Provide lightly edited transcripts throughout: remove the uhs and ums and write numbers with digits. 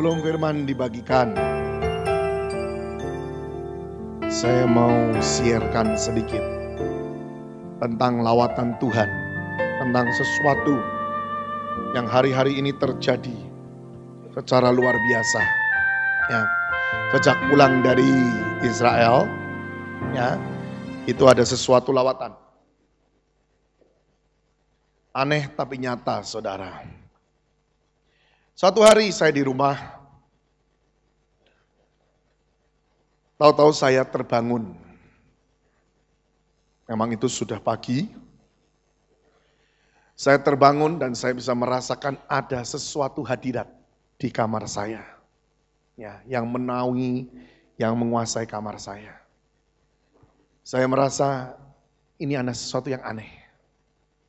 Sebelum firman dibagikan, saya mau siarkan sedikit tentang lawatan Tuhan, tentang sesuatu yang hari-hari ini terjadi secara luar biasa. Ya, sejak pulang dari Israel, ya, itu ada sesuatu lawatan. Aneh tapi nyata, saudara. Suatu hari saya di rumah, tahu-tahu saya terbangun. Memang itu sudah pagi. Saya terbangun dan saya bisa merasakan ada sesuatu hadirat di kamar saya. Ya, yang menaungi, yang menguasai kamar saya. Saya merasa ini ada sesuatu yang aneh.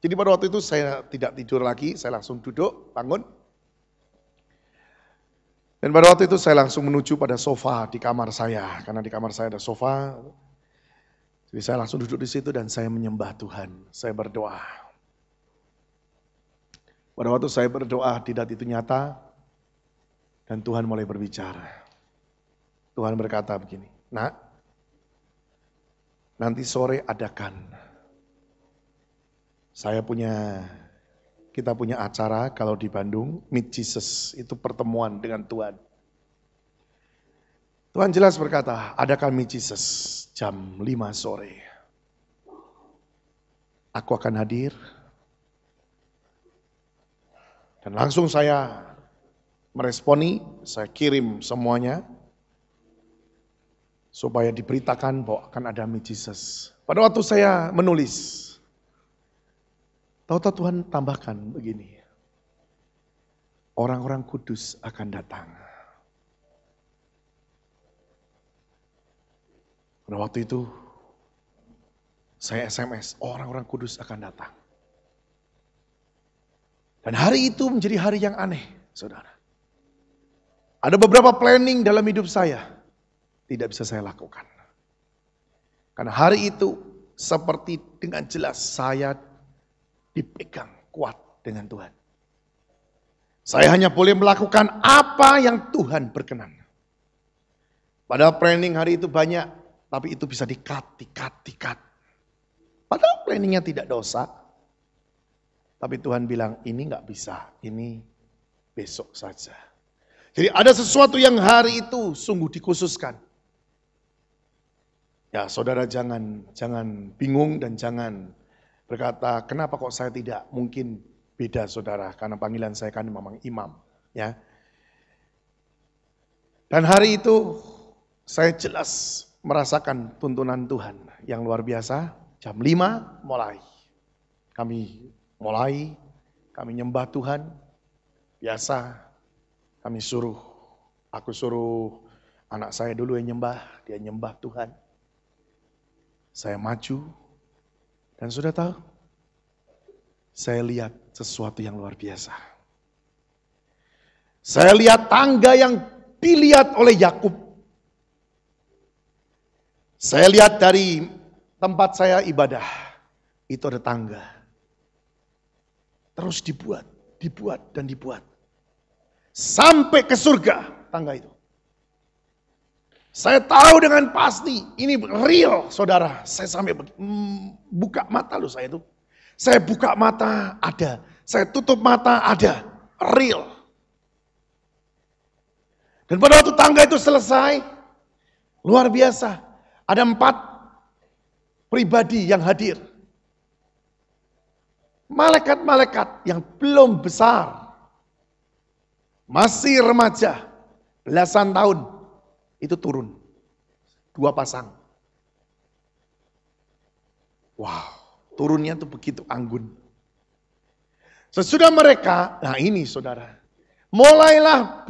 Jadi pada waktu itu saya tidak tidur lagi, saya langsung duduk, bangun. Dan pada waktu itu saya langsung menuju pada sofa di kamar saya, karena di kamar saya ada sofa. Jadi saya langsung duduk di situ dan saya menyembah Tuhan, saya berdoa. Pada waktu saya berdoa, tidak itu nyata, dan Tuhan mulai berbicara. Tuhan berkata begini, "Nak, nanti sore adakan. Kita punya acara kalau di Bandung, Meet Jesus, itu pertemuan dengan Tuhan. Tuhan jelas berkata, adakan Meet Jesus jam 5 sore. Aku akan hadir." Dan langsung saya meresponi, saya kirim semuanya, supaya diberitakan bahwa akan ada Meet Jesus. Pada waktu saya menulis, tahu-tahu Tuhan tambahkan begini, orang-orang kudus akan datang. Pada waktu itu, saya SMS, orang-orang kudus akan datang. Dan hari itu menjadi hari yang aneh, saudara. Ada beberapa planning dalam hidup saya, tidak bisa saya lakukan. Karena hari itu, seperti dengan jelas saya dipegang kuat dengan Tuhan. Saya hanya boleh melakukan apa yang Tuhan berkenan. Padahal planning hari itu banyak, tapi itu bisa di-cut. Padahal planningnya tidak dosa. Tapi Tuhan bilang, ini gak bisa, ini besok saja. Jadi ada sesuatu yang hari itu sungguh dikhususkan. Ya saudara jangan bingung dan jangan berkata, kenapa kok saya tidak? Mungkin beda saudara, karena panggilan saya kan memang imam. Ya. Dan hari itu saya jelas merasakan tuntunan Tuhan yang luar biasa. Jam 5 mulai. Kami nyembah Tuhan. Biasa aku suruh anak saya dulu yang nyembah, dia nyembah Tuhan. Saya maju. Dan sudah tahu, saya lihat sesuatu yang luar biasa. Saya lihat tangga yang dilihat oleh Yakub. Saya lihat dari tempat saya ibadah, itu ada tangga. Terus dibuat. Sampai ke surga tangga itu. Saya tahu dengan pasti, ini real saudara. Saya sampai buka mata loh saya itu. Saya buka mata ada, saya tutup mata ada, real. Dan pada waktu tangga itu selesai, luar biasa. Ada 4 pribadi yang hadir. Malaikat-malaikat yang belum besar, masih remaja, belasan tahun, itu turun. 2 pasang. Wow, turunnya tuh begitu anggun. Sesudah mereka, nah ini saudara, mulailah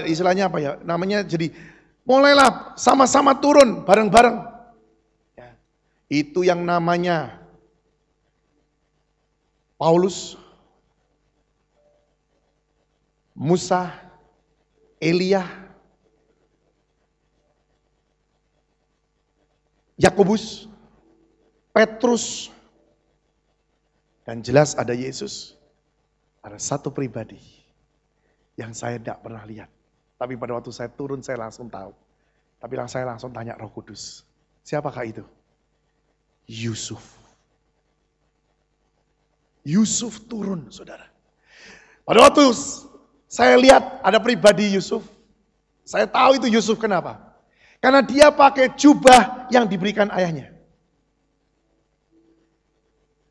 istilahnya apa ya, namanya jadi, mulailah sama-sama turun bareng-bareng. Ya, itu yang namanya Paulus, Musa, Elia, Yakobus, Petrus, dan jelas ada Yesus, Ada satu pribadi yang saya tidak pernah lihat. Tapi pada waktu saya turun saya langsung tahu. Tapi saya langsung tanya Roh Kudus. Siapakah itu? Yusuf. Yusuf turun, saudara. Pada waktu saya lihat ada pribadi Yusuf. Saya tahu itu Yusuf, kenapa? Karena dia pakai jubah yang diberikan ayahnya.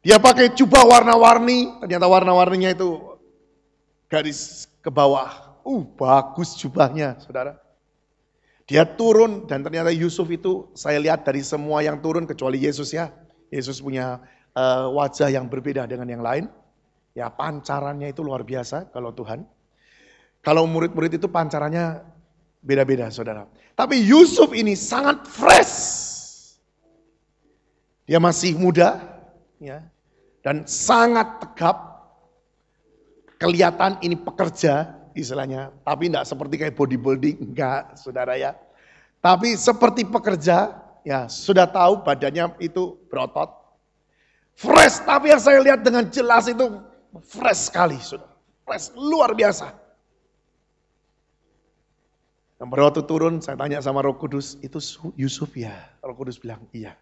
Dia pakai jubah warna-warni, ternyata warna-warninya itu garis ke bawah. Bagus jubahnya, saudara. Dia turun dan ternyata Yusuf itu saya lihat dari semua yang turun kecuali Yesus ya. Yesus punya wajah yang berbeda dengan yang lain. Ya pancarannya itu luar biasa kalau Tuhan. Kalau murid-murid itu pancarannya beda-beda, saudara. Tapi Yusuf ini sangat fresh. Dia masih muda, ya, dan sangat tegap. Kelihatan ini pekerja, istilahnya. Tapi enggak seperti kayak bodybuilding, enggak, saudara ya. Tapi seperti pekerja, ya sudah tahu badannya itu berotot. Fresh, tapi yang saya lihat dengan jelas itu fresh sekali, saudara. Fresh, luar biasa. Dan pada waktu turun, saya tanya sama Roh Kudus, itu Yusuf ya? Roh Kudus bilang, iya,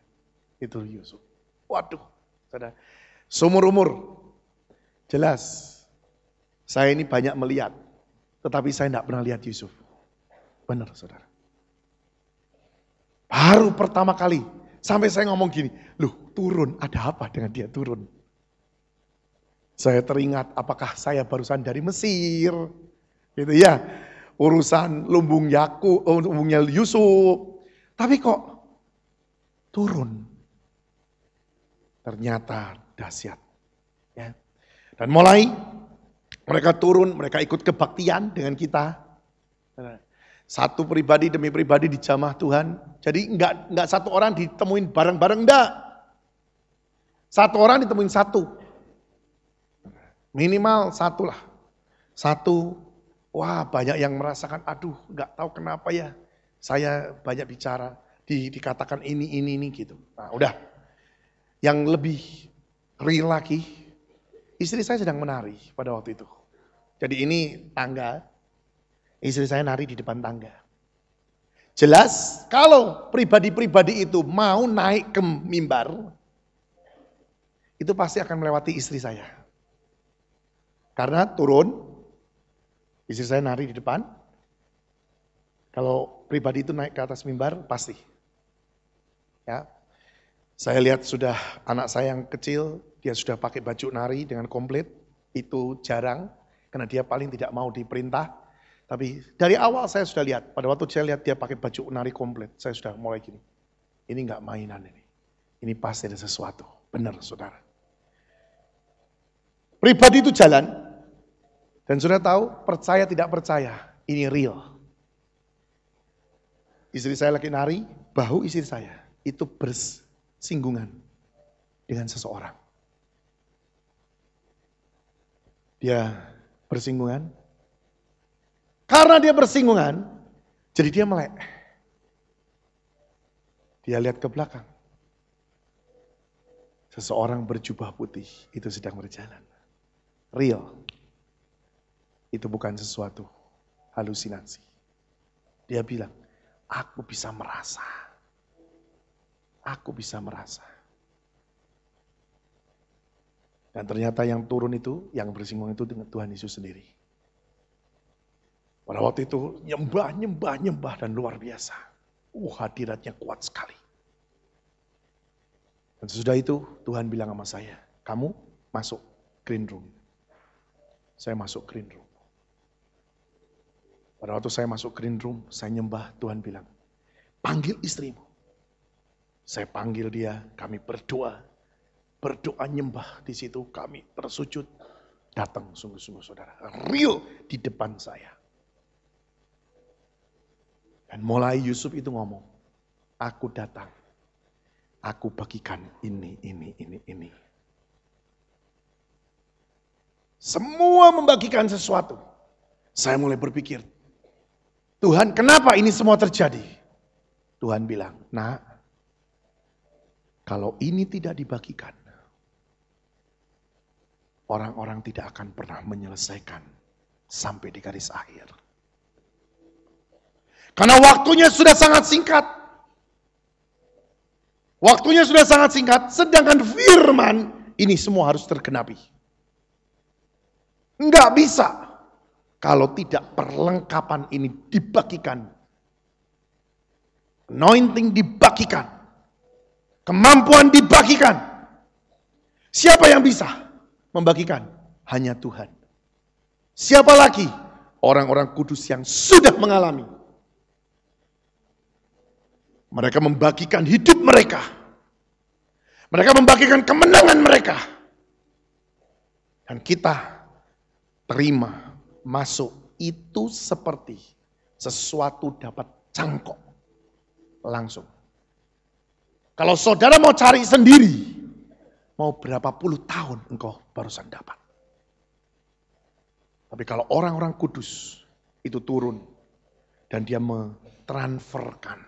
itu Yusuf. Waduh, saudara. Seumur umur, jelas. Saya ini banyak melihat, tetapi saya tidak pernah lihat Yusuf. Benar, saudara. Baru pertama kali, sampai saya ngomong gini, loh turun, ada apa dengan dia turun? Saya teringat, apakah saya barusan dari Mesir? Gitu ya. Urusan lumbungnya Yusuf. Tapi kok turun? Ternyata dahsyat. Ya. Dan mulai mereka turun, mereka ikut kebaktian dengan kita. Satu pribadi demi pribadi dijamah Tuhan. Jadi enggak satu orang ditemuin bareng-bareng, enggak. Satu orang ditemuin satu. Minimal satu lah. Satu. Wah, banyak yang merasakan, aduh enggak tahu kenapa ya. Saya banyak bicara, dikatakan ini gitu. Nah udah. Yang lebih real lagi, istri saya sedang menari pada waktu itu. Jadi ini tangga, istri saya nari di depan tangga. Jelas kalau pribadi-pribadi itu mau naik ke mimbar, itu pasti akan melewati istri saya. Karena turun, istri saya nari di depan. Kalau pribadi itu naik ke atas mimbar, pasti. Ya, saya lihat sudah anak saya yang kecil, dia sudah pakai baju nari dengan komplit. Itu jarang, karena dia paling tidak mau diperintah. Tapi dari awal saya sudah lihat, pada waktu saya lihat dia pakai baju nari komplit, saya sudah mulai gini. Ini enggak mainan ini. Ini pasti ada sesuatu. Benar, saudara. Pribadi itu jalan, dan sudah tahu, percaya tidak percaya, ini real. Istri saya lagi nari, bahu istri saya itu bersinggungan dengan seseorang. Dia bersinggungan. Karena dia bersinggungan, jadi dia melek. Dia lihat ke belakang. Seseorang berjubah putih itu sedang berjalan. Real. Itu bukan sesuatu halusinasi. Dia bilang, aku bisa merasa. Aku bisa merasa. Dan ternyata yang turun itu, yang bersinggungan itu dengan Tuhan Yesus sendiri. Pada waktu itu nyembah dan luar biasa. Hadiratnya kuat sekali. Dan sesudah itu Tuhan bilang sama saya, kamu masuk green room. Saya masuk green room. Pada waktu saya masuk green room, saya nyembah, Tuhan bilang, panggil istrimu. Saya panggil dia, kami berdoa. Berdoa nyembah di situ, kami tersujud. Datang sungguh-sungguh saudara, real di depan saya. Dan mulai Yusuf itu ngomong, aku datang, aku bagikan ini. Semua membagikan sesuatu. Saya mulai berpikir, Tuhan kenapa ini semua terjadi? Tuhan bilang, nak, kalau ini tidak dibagikan, orang-orang tidak akan pernah menyelesaikan sampai di garis akhir. Karena waktunya sudah sangat singkat. Waktunya sudah sangat singkat, sedangkan firman ini semua harus tergenapi. Enggak bisa kalau tidak perlengkapan ini dibagikan. Anointing dibagikan. Kemampuan dibagikan. Siapa yang bisa membagikan? Hanya Tuhan. Siapa lagi? Orang-orang kudus yang sudah mengalami. Mereka membagikan hidup mereka. Mereka membagikan kemenangan mereka. Dan kita terima, masuk. Itu seperti sesuatu dapat cangkok. Langsung. Kalau saudara mau cari sendiri, mau berapa puluh tahun engkau barusan dapat. Tapi kalau orang-orang kudus itu turun dan dia mentransferkan,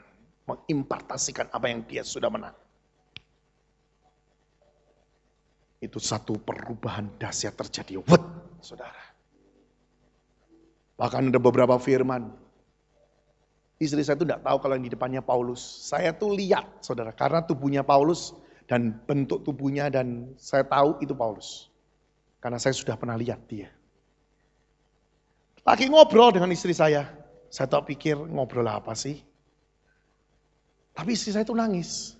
mengimpartasikan apa yang dia sudah menang. Itu satu perubahan dahsyat terjadi. Saudara. Bahkan ada beberapa firman. Istri saya itu tidak tahu kalau yang di depannya Paulus. Saya tuh lihat, saudara, karena tubuhnya Paulus dan bentuk tubuhnya dan saya tahu itu Paulus. Karena saya sudah pernah lihat dia. Lagi ngobrol dengan istri saya tak pikir ngobrol apa sih. Tapi istri saya itu nangis.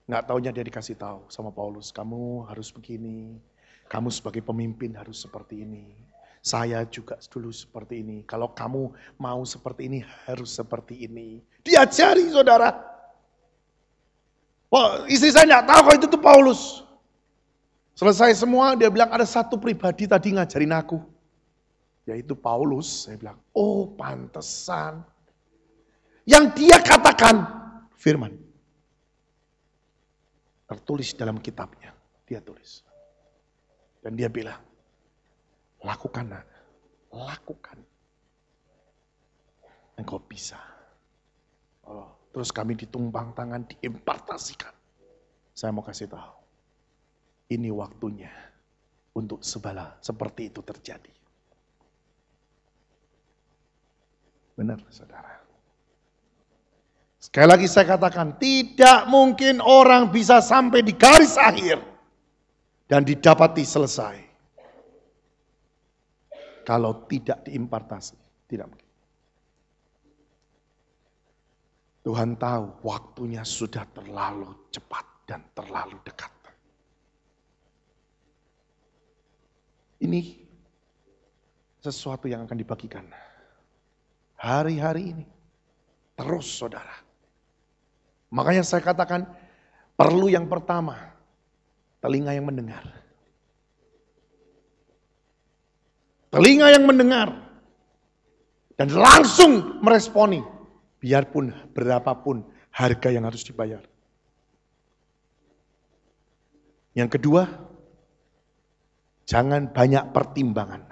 Nggak taunya dia dikasih tahu sama Paulus, kamu harus begini, kamu sebagai pemimpin harus seperti ini. Saya juga dulu seperti ini. Kalau kamu mau seperti ini, harus seperti ini. Diajari, saudara. Wah, istri saya nggak tahu kalau itu tuh Paulus. Selesai semua, dia bilang ada satu pribadi tadi ngajarin aku. Yaitu Paulus. Saya bilang, oh pantesan. Yang dia katakan, firman. Tertulis dalam kitabnya. Dia tulis. Dan dia bilang, lakukan nak, lakukan. Engkau bisa. Oh, terus kami ditumpang tangan, diimpartasikan. Saya mau kasih tahu. Ini waktunya untuk seperti itu terjadi. Benar, saudara. Sekali lagi saya katakan, tidak mungkin orang bisa sampai di garis akhir dan didapati selesai. Kalau tidak diimpartasi, tidak mungkin. Tuhan tahu waktunya sudah terlalu cepat dan terlalu dekat. Ini sesuatu yang akan dibagikan hari-hari ini. Terus saudara. Makanya saya katakan perlu yang pertama, telinga yang mendengar. Telinga yang mendengar dan langsung meresponi, biarpun berapapun harga yang harus dibayar. Yang kedua, jangan banyak pertimbangan.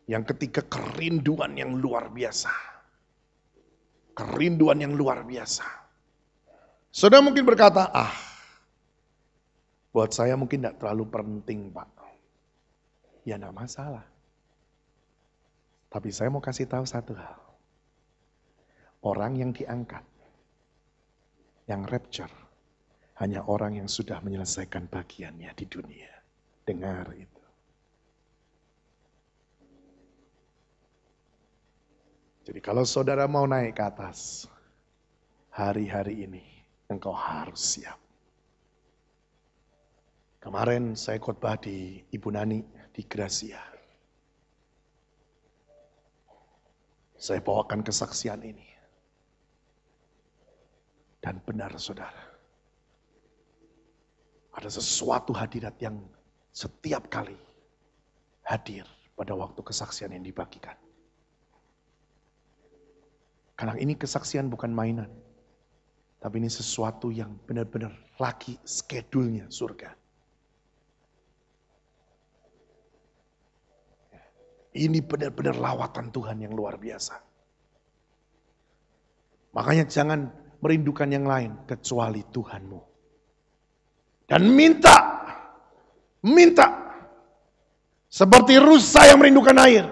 Yang ketiga, kerinduan yang luar biasa. Kerinduan yang luar biasa. Saudara mungkin berkata, buat saya mungkin tidak terlalu penting, Pak. Ya tidak masalah. Tapi saya mau kasih tahu satu hal. Orang yang diangkat, yang rapture, hanya orang yang sudah menyelesaikan bagiannya di dunia. Dengar itu. Jadi kalau saudara mau naik ke atas, hari-hari ini engkau harus siap. Kemarin saya khotbah di Ibu Nani di Gracia. Saya bawakan kesaksian ini. Dan benar saudara. Ada sesuatu hadirat yang setiap kali hadir pada waktu kesaksian yang dibagikan. Karena ini kesaksian bukan mainan. Tapi ini sesuatu yang benar-benar lagi skedulnya surga. Ini benar-benar lawatan Tuhan yang luar biasa. Makanya jangan merindukan yang lain kecuali Tuhanmu. Dan minta. Seperti rusa yang merindukan air.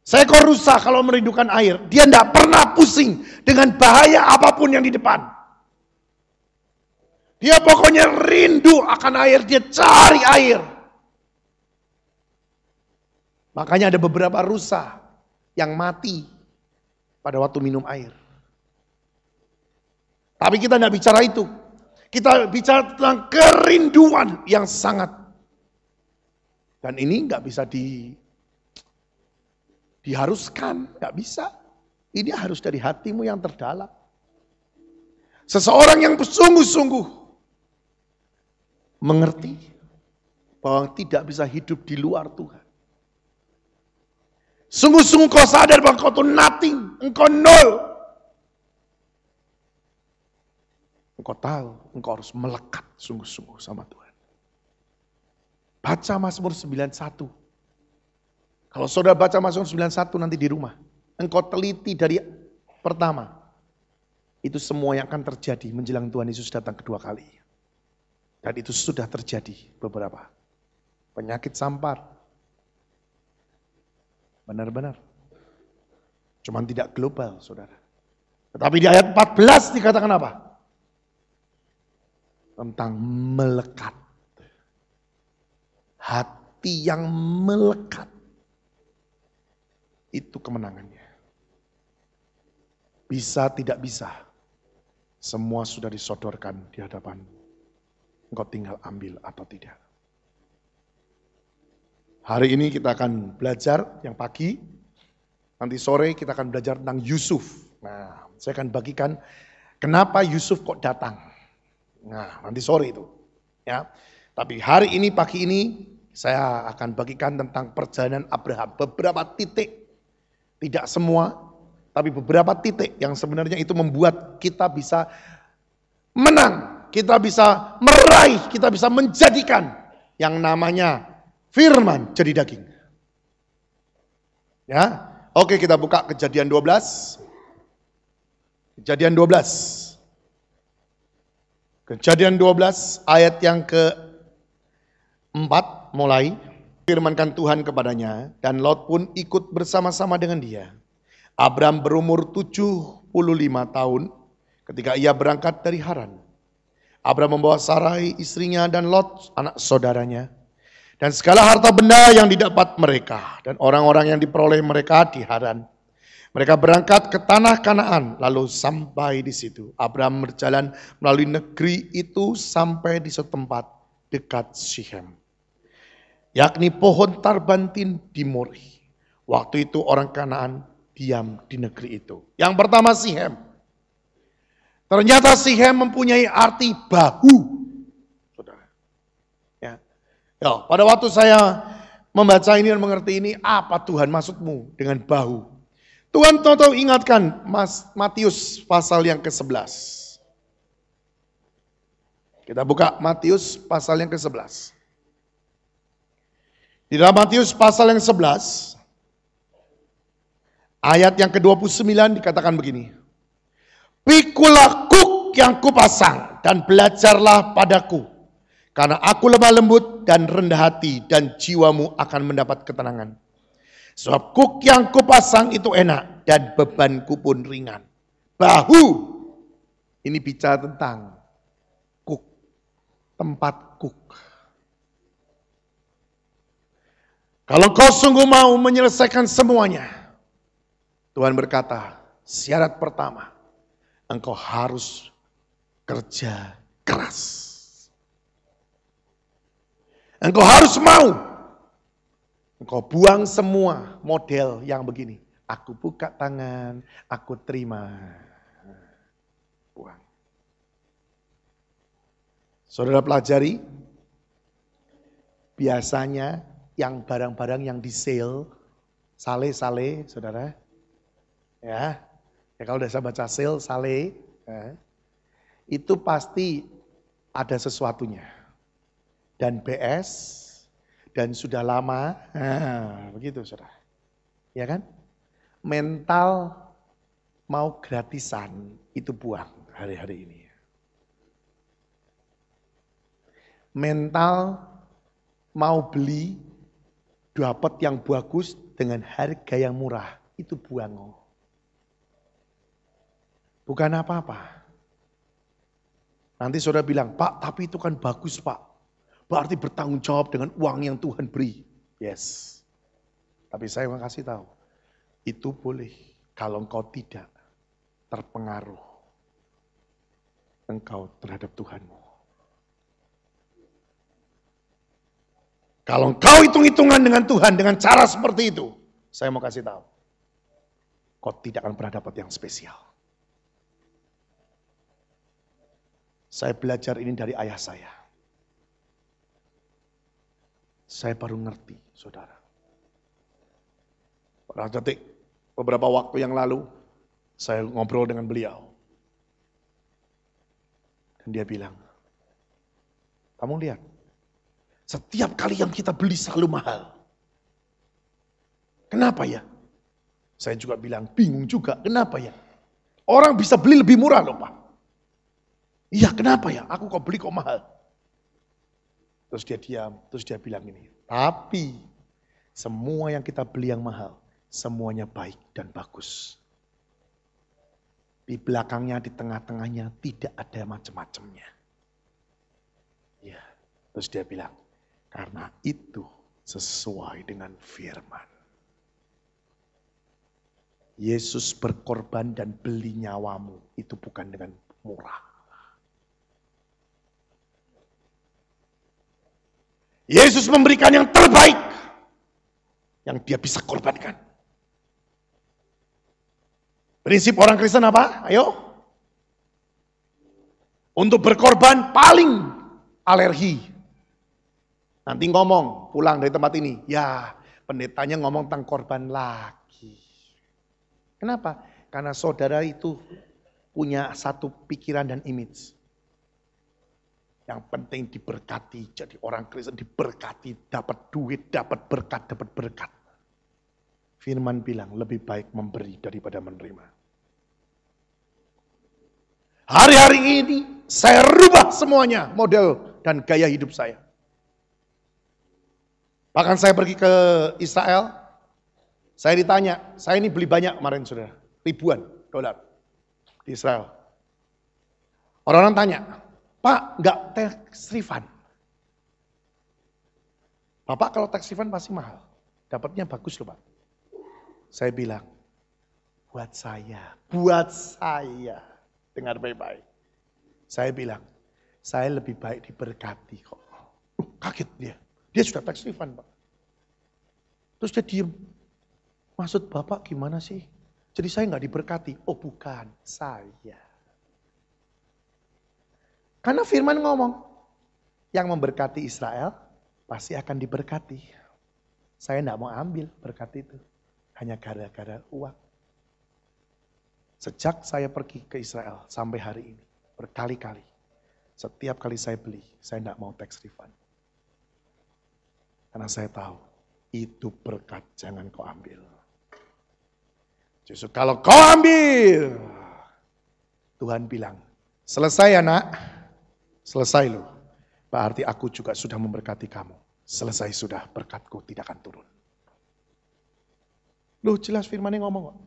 Seekor rusa kalau merindukan air, dia tidak pernah pusing dengan bahaya apapun yang di depan. Dia pokoknya rindu akan air, dia cari air. Makanya ada beberapa rusa yang mati pada waktu minum air. Tapi kita tidak bicara itu. Kita bicara tentang kerinduan yang sangat. Dan ini nggak bisa diharuskan, nggak bisa. Ini harus dari hatimu yang terdalam. Seseorang yang sungguh-sungguh mengerti bahwa tidak bisa hidup di luar Tuhan. Sungguh-sungguh kau sadar bahwa kau itu nothing, engkau nol. Engkau tahu, engkau harus melekat sungguh-sungguh sama Tuhan. Baca Mazmur 91. Kalau saudara baca Mazmur 91 nanti di rumah, engkau teliti dari pertama. Itu semua yang akan terjadi menjelang Tuhan Yesus datang kedua kali. Dan itu sudah terjadi beberapa. Penyakit sampar. Benar-benar. Cuman tidak global, saudara. Tetapi di ayat 14 dikatakan apa? Tentang melekat. Hati yang melekat. Itu kemenangannya. Bisa tidak bisa. Semua sudah disodorkan di hadapan. Engkau tinggal ambil atau tidak. Hari ini kita akan belajar yang pagi. Nanti sore kita akan belajar tentang Yusuf. Nah, saya akan bagikan kenapa Yusuf kok datang. Nah, nanti sore itu. Ya. Tapi hari ini, pagi ini, saya akan bagikan tentang perjalanan Abraham. Beberapa titik, tidak semua, tapi beberapa titik yang sebenarnya itu membuat kita bisa menang. Kita bisa meraih, kita bisa menjadikan yang namanya firman jadi daging. Ya, oke kita buka Kejadian 12. Kejadian 12. Kejadian 12 ayat yang ke-4 mulai. Firmankan Tuhan kepadanya, dan Lot pun ikut bersama-sama dengan dia. Abram berumur 75 tahun ketika ia berangkat dari Haran. Abram membawa Sarai istrinya dan Lot anak saudaranya. Dan segala harta benda yang didapat mereka dan orang-orang yang diperoleh mereka di Haran. Mereka berangkat ke tanah Kanaan, lalu sampai di situ. Abram berjalan melalui negeri itu sampai di setempat dekat Syichem, yakni pohon tarbantin di Moreh. Waktu itu orang Kanaan diam di negeri itu. Yang pertama Syichem. Ternyata Syichem mempunyai arti bahu. Saudara. Ya. Ya, pada waktu saya membaca ini dan mengerti ini, apa Tuhan maksudmu dengan bahu? Tuhan tahu ingatkan Matius pasal yang ke-11. Kita buka Matius pasal yang ke-11. Di dalam Matius pasal yang 11, ayat yang ke-29 dikatakan begini. Pikulah kuk yang kupasang dan belajarlah padaku. Karena aku lemah lembut dan rendah hati dan jiwamu akan mendapat ketenangan. Sebab kuk yang kupasang itu enak dan bebanku pun ringan. Bahu, ini bicara tentang kuk, tempat kuk. Kalau kau sungguh mau menyelesaikan semuanya, Tuhan berkata, syarat pertama, engkau harus kerja keras. Engkau harus mau. Engkau buang semua model yang begini. Aku buka tangan, aku terima. Buang. Saudara pelajari, biasanya yang barang-barang yang di sale, sale, saudara. Ya kalau udah saya baca sale, itu pasti ada sesuatunya. Dan BS, dan sudah lama, begitu saudara. Ya kan? Mental mau gratisan, itu buang hari-hari ini. mental mau beli dapat yang bagus dengan harga yang murah. Itu buango. Bukan apa-apa. Nanti saudara bilang, Pak tapi itu kan bagus Pak. Berarti bertanggung jawab dengan uang yang Tuhan beri. Yes. Tapi saya mau kasih tahu. Itu boleh kalau engkau tidak terpengaruh engkau terhadap Tuhanmu. Kalau engkau hitung-hitungan dengan Tuhan dengan cara seperti itu, saya mau kasih tahu. Kau tidak akan pernah dapat yang spesial. Saya belajar ini dari ayah saya. Saya baru ngerti, saudara. Beberapa waktu yang lalu, saya ngobrol dengan beliau. Dan dia bilang, kamu lihat, setiap kali yang kita beli selalu mahal. Kenapa ya? Saya juga bilang, bingung juga, kenapa ya? Orang bisa beli lebih murah loh Pak. Iya kenapa ya? Aku kok beli kok mahal. Terus dia diam, terus dia bilang ini. Tapi semua yang kita beli yang mahal, semuanya baik dan bagus. Di belakangnya, di tengah-tengahnya tidak ada macam-macamnya. Ya, terus dia bilang, karena itu sesuai dengan firman. Yesus berkorban dan beli nyawamu, itu bukan dengan murah. Yesus memberikan yang terbaik yang dia bisa korbankan. Prinsip orang Kristen apa? Ayo. Untuk berkorban paling alergi. Nanti ngomong pulang dari tempat ini. Ya pendetanya ngomong tentang korban lagi. Kenapa? Karena saudara itu punya satu pikiran dan image. Yang penting diberkati, jadi orang Kristen diberkati, dapat duit, dapat berkat, dapat berkat. Firman bilang lebih baik memberi daripada menerima. Hari-hari ini saya rubah semuanya, model dan gaya hidup saya. Bahkan saya pergi ke Israel, saya ditanya, saya ini beli banyak kemarin saudara, ribuan dolar di Israel. Orang-orang tanya, Pak, enggak tax refund. Bapak kalau tax refund pasti mahal. Dapatnya bagus loh Pak. Saya bilang, buat saya. Dengar baik-baik. Saya bilang, saya lebih baik diberkati kok. Kaget dia. Dia sudah tax refund Pak. Terus dia diem. Maksud Bapak gimana sih? Jadi saya enggak diberkati. Oh bukan, saya. Karena firman ngomong, yang memberkati Israel pasti akan diberkati. Saya tidak mau ambil berkat itu. Hanya gara-gara uang. Sejak saya pergi ke Israel sampai hari ini, berkali-kali. Setiap kali saya beli, saya tidak mau tax refund. Karena saya tahu, itu berkat jangan kau ambil. Justru kalau kau ambil, Tuhan bilang, selesai anak. Selesai loh, berarti aku juga sudah memberkati kamu. Selesai sudah, berkatku tidak akan turun. Loh jelas firman-Nya ngomong kok.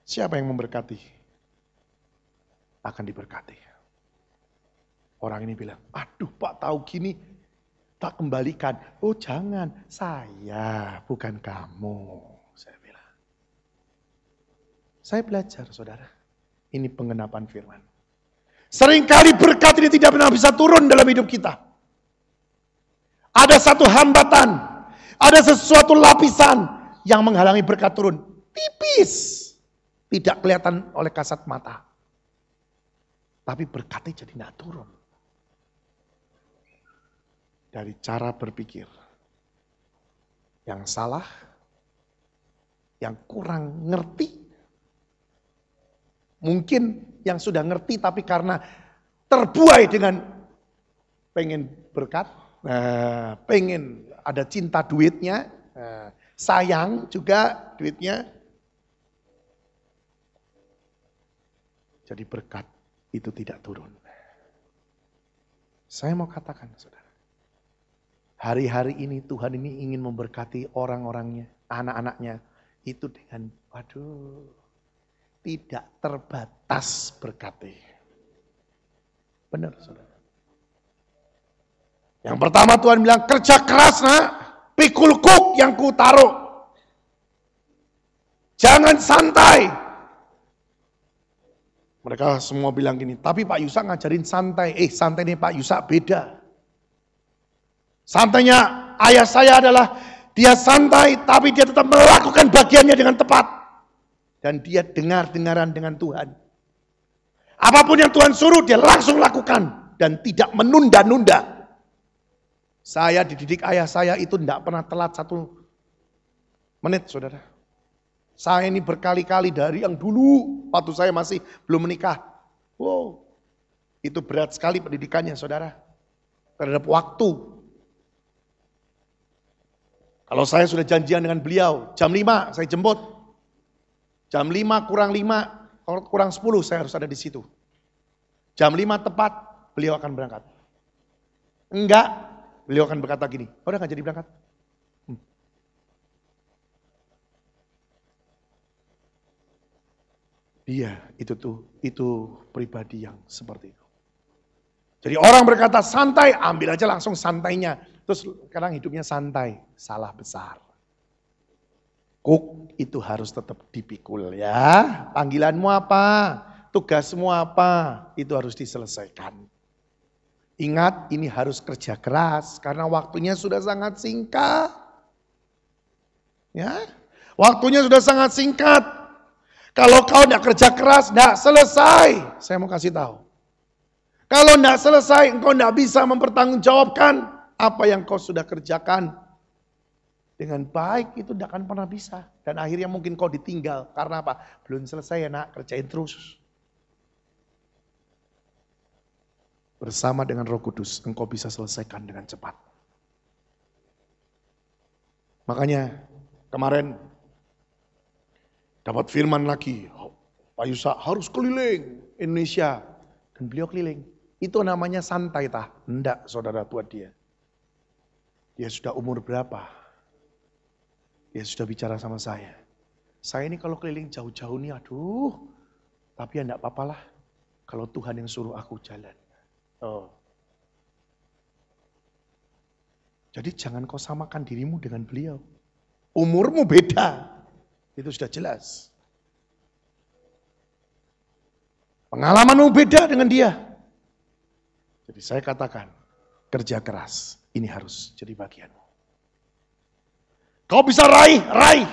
Siapa yang memberkati? Akan diberkati. Orang ini bilang, aduh Pak tahu gini, tak kembalikan. Oh jangan, saya bukan kamu. Saya bilang. Saya belajar saudara, ini pengenapan firman. Seringkali berkat ini tidak pernah bisa turun dalam hidup kita. Ada satu hambatan, ada sesuatu lapisan yang menghalangi berkat turun. Tipis, tidak kelihatan oleh kasat mata. Tapi berkatnya jadi tidak turun. Dari cara berpikir yang salah, yang kurang ngerti. Mungkin yang sudah ngerti tapi karena terbuai dengan pengen berkat, pengen ada cinta duitnya, sayang juga duitnya. Jadi berkat itu tidak turun. Saya mau katakan, saudara. Hari-hari ini Tuhan ini ingin memberkati orang-orangnya, anak-anaknya. Itu dengan, tidak terbatas berkati. Benar, saudara. Yang pertama Tuhan bilang, kerja keras nak, pikul kuk yang ku taruh. Jangan santai. Mereka semua bilang gini, tapi Pak Yusak ngajarin santai. Santai nih Pak Yusak beda. Santainya ayah saya adalah, dia santai tapi dia tetap melakukan bagiannya dengan tepat. Dan dia dengar-dengaran dengan Tuhan. Apapun yang Tuhan suruh dia langsung lakukan. Dan tidak menunda-nunda. Saya dididik ayah saya itu tidak pernah telat 1 menit, saudara. Saya ini berkali-kali dari yang dulu, waktu saya masih belum menikah. Wow, itu berat sekali pendidikannya, saudara. Terhadap waktu. Kalau saya sudah janjian dengan beliau, jam 5 saya jemput. Jam 5 kurang 5, kurang 10 saya harus ada di situ. Jam 5 tepat, beliau akan berangkat. Enggak. Beliau akan berkata gini, udah gak jadi berangkat? Dia itu pribadi yang seperti itu. Jadi orang berkata santai, ambil aja langsung santainya. Terus sekarang hidupnya santai, salah besar. Kuk itu harus tetap dipikul ya. Panggilanmu apa? Tugasmu apa? Itu harus diselesaikan. Ingat, ini harus kerja keras karena waktunya sudah sangat singkat. Ya, waktunya sudah sangat singkat. Kalau kau tidak kerja keras, tidak selesai. Saya mau kasih tahu. Kalau tidak selesai, engkau tidak bisa mempertanggungjawabkan apa yang kau sudah kerjakan. Dengan baik itu tidak akan pernah bisa. Dan akhirnya mungkin kau ditinggal. Karena apa? Belum selesai ya nak, kerjain terus. Bersama dengan Roh Kudus, engkau bisa selesaikan dengan cepat. Makanya kemarin dapat firman lagi, Pak Yusak harus keliling Indonesia. Dan beliau keliling. Itu namanya santai tah? Enggak, saudara, buat dia. Dia sudah umur berapa? Dia sudah bicara sama saya. Saya ini kalau keliling jauh-jauh nih, tapi ya enggak apa-apalah. Kalau Tuhan yang suruh aku jalan. Jadi jangan kau samakan dirimu dengan beliau. Umurmu beda. Itu sudah jelas. Pengalamanmu beda dengan dia. Jadi saya katakan, kerja keras. Ini harus jadi bagianmu. Kau bisa raih.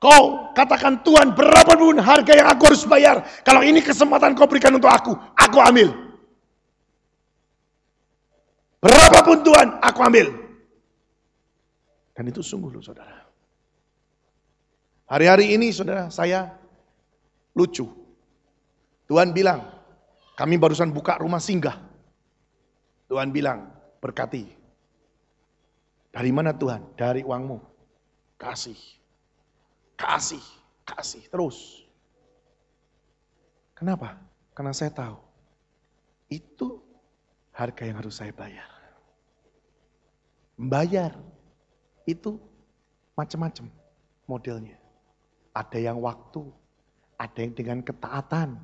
Kau katakan Tuhan berapapun harga yang aku harus bayar. Kalau ini kesempatan kau berikan untuk aku ambil. Berapapun Tuhan, aku ambil. Dan itu sungguh loh saudara. Hari-hari ini saudara, saya lucu. Tuhan bilang, kami barusan buka rumah singgah. Tuhan bilang, berkati. Dari mana Tuhan? Dari uangmu. Kasih terus. Kenapa? Karena saya tahu. Itu harga yang harus saya bayar. Membayar itu macam-macam modelnya. Ada yang waktu, ada yang dengan ketaatan,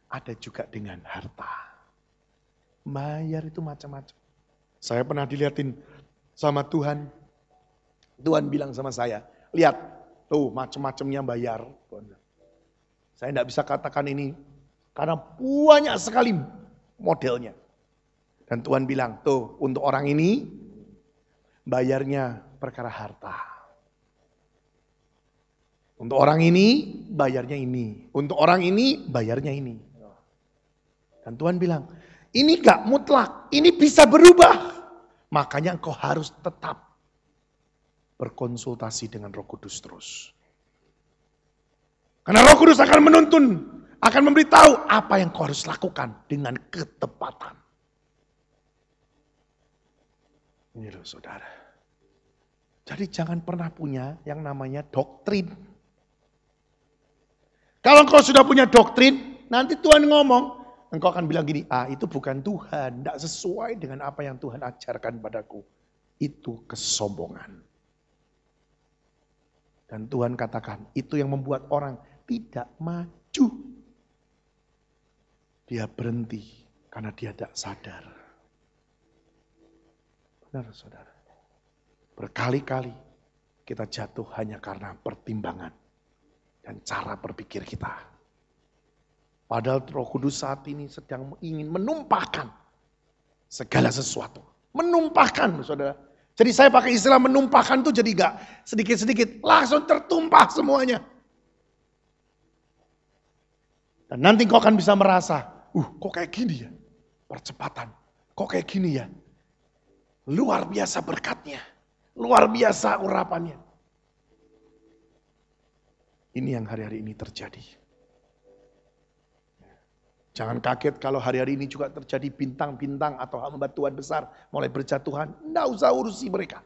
ada juga dengan harta. Bayar itu macam-macam. Saya pernah dilihatin sama Tuhan. Tuhan bilang sama saya, lihat tuh macam-macamnya bayar. Saya tidak bisa katakan ini karena banyak sekali modelnya. Dan Tuhan bilang, tuh untuk orang ini bayarnya perkara harta. Untuk orang ini bayarnya ini. Untuk orang ini bayarnya ini. Dan Tuhan bilang, ini gak mutlak, ini bisa berubah. Makanya engkau harus tetap berkonsultasi dengan Roh Kudus terus. Karena Roh Kudus akan menuntun, akan memberitahu apa yang kau harus lakukan dengan ketepatan. Ini loh saudara. Jadi jangan pernah punya yang namanya doktrin. Kalau kau sudah punya doktrin, nanti Tuhan ngomong, engkau akan bilang gini, itu bukan Tuhan, tidak sesuai dengan apa yang Tuhan ajarkan padaku. Itu kesombongan. Dan Tuhan katakan, itu yang membuat orang tidak maju. Dia berhenti karena dia tidak sadar. Benar saudara. Berkali-kali kita jatuh hanya karena pertimbangan dan cara berpikir kita. Padahal Roh Kudus saat ini sedang ingin menumpahkan segala sesuatu. Menumpahkan saudara. Jadi saya pakai istilah menumpahkan itu jadi gak sedikit-sedikit. Langsung tertumpah semuanya. Dan nanti kau akan bisa merasa, kok kayak gini ya percepatan. Kok kayak gini ya. Luar biasa berkatnya. Luar biasa urapannya. Ini yang hari-hari ini terjadi. Jangan kaget kalau hari-hari ini juga terjadi bintang-bintang atau hamba Tuhan besar mulai berjatuhan. Nggak usah urusi mereka.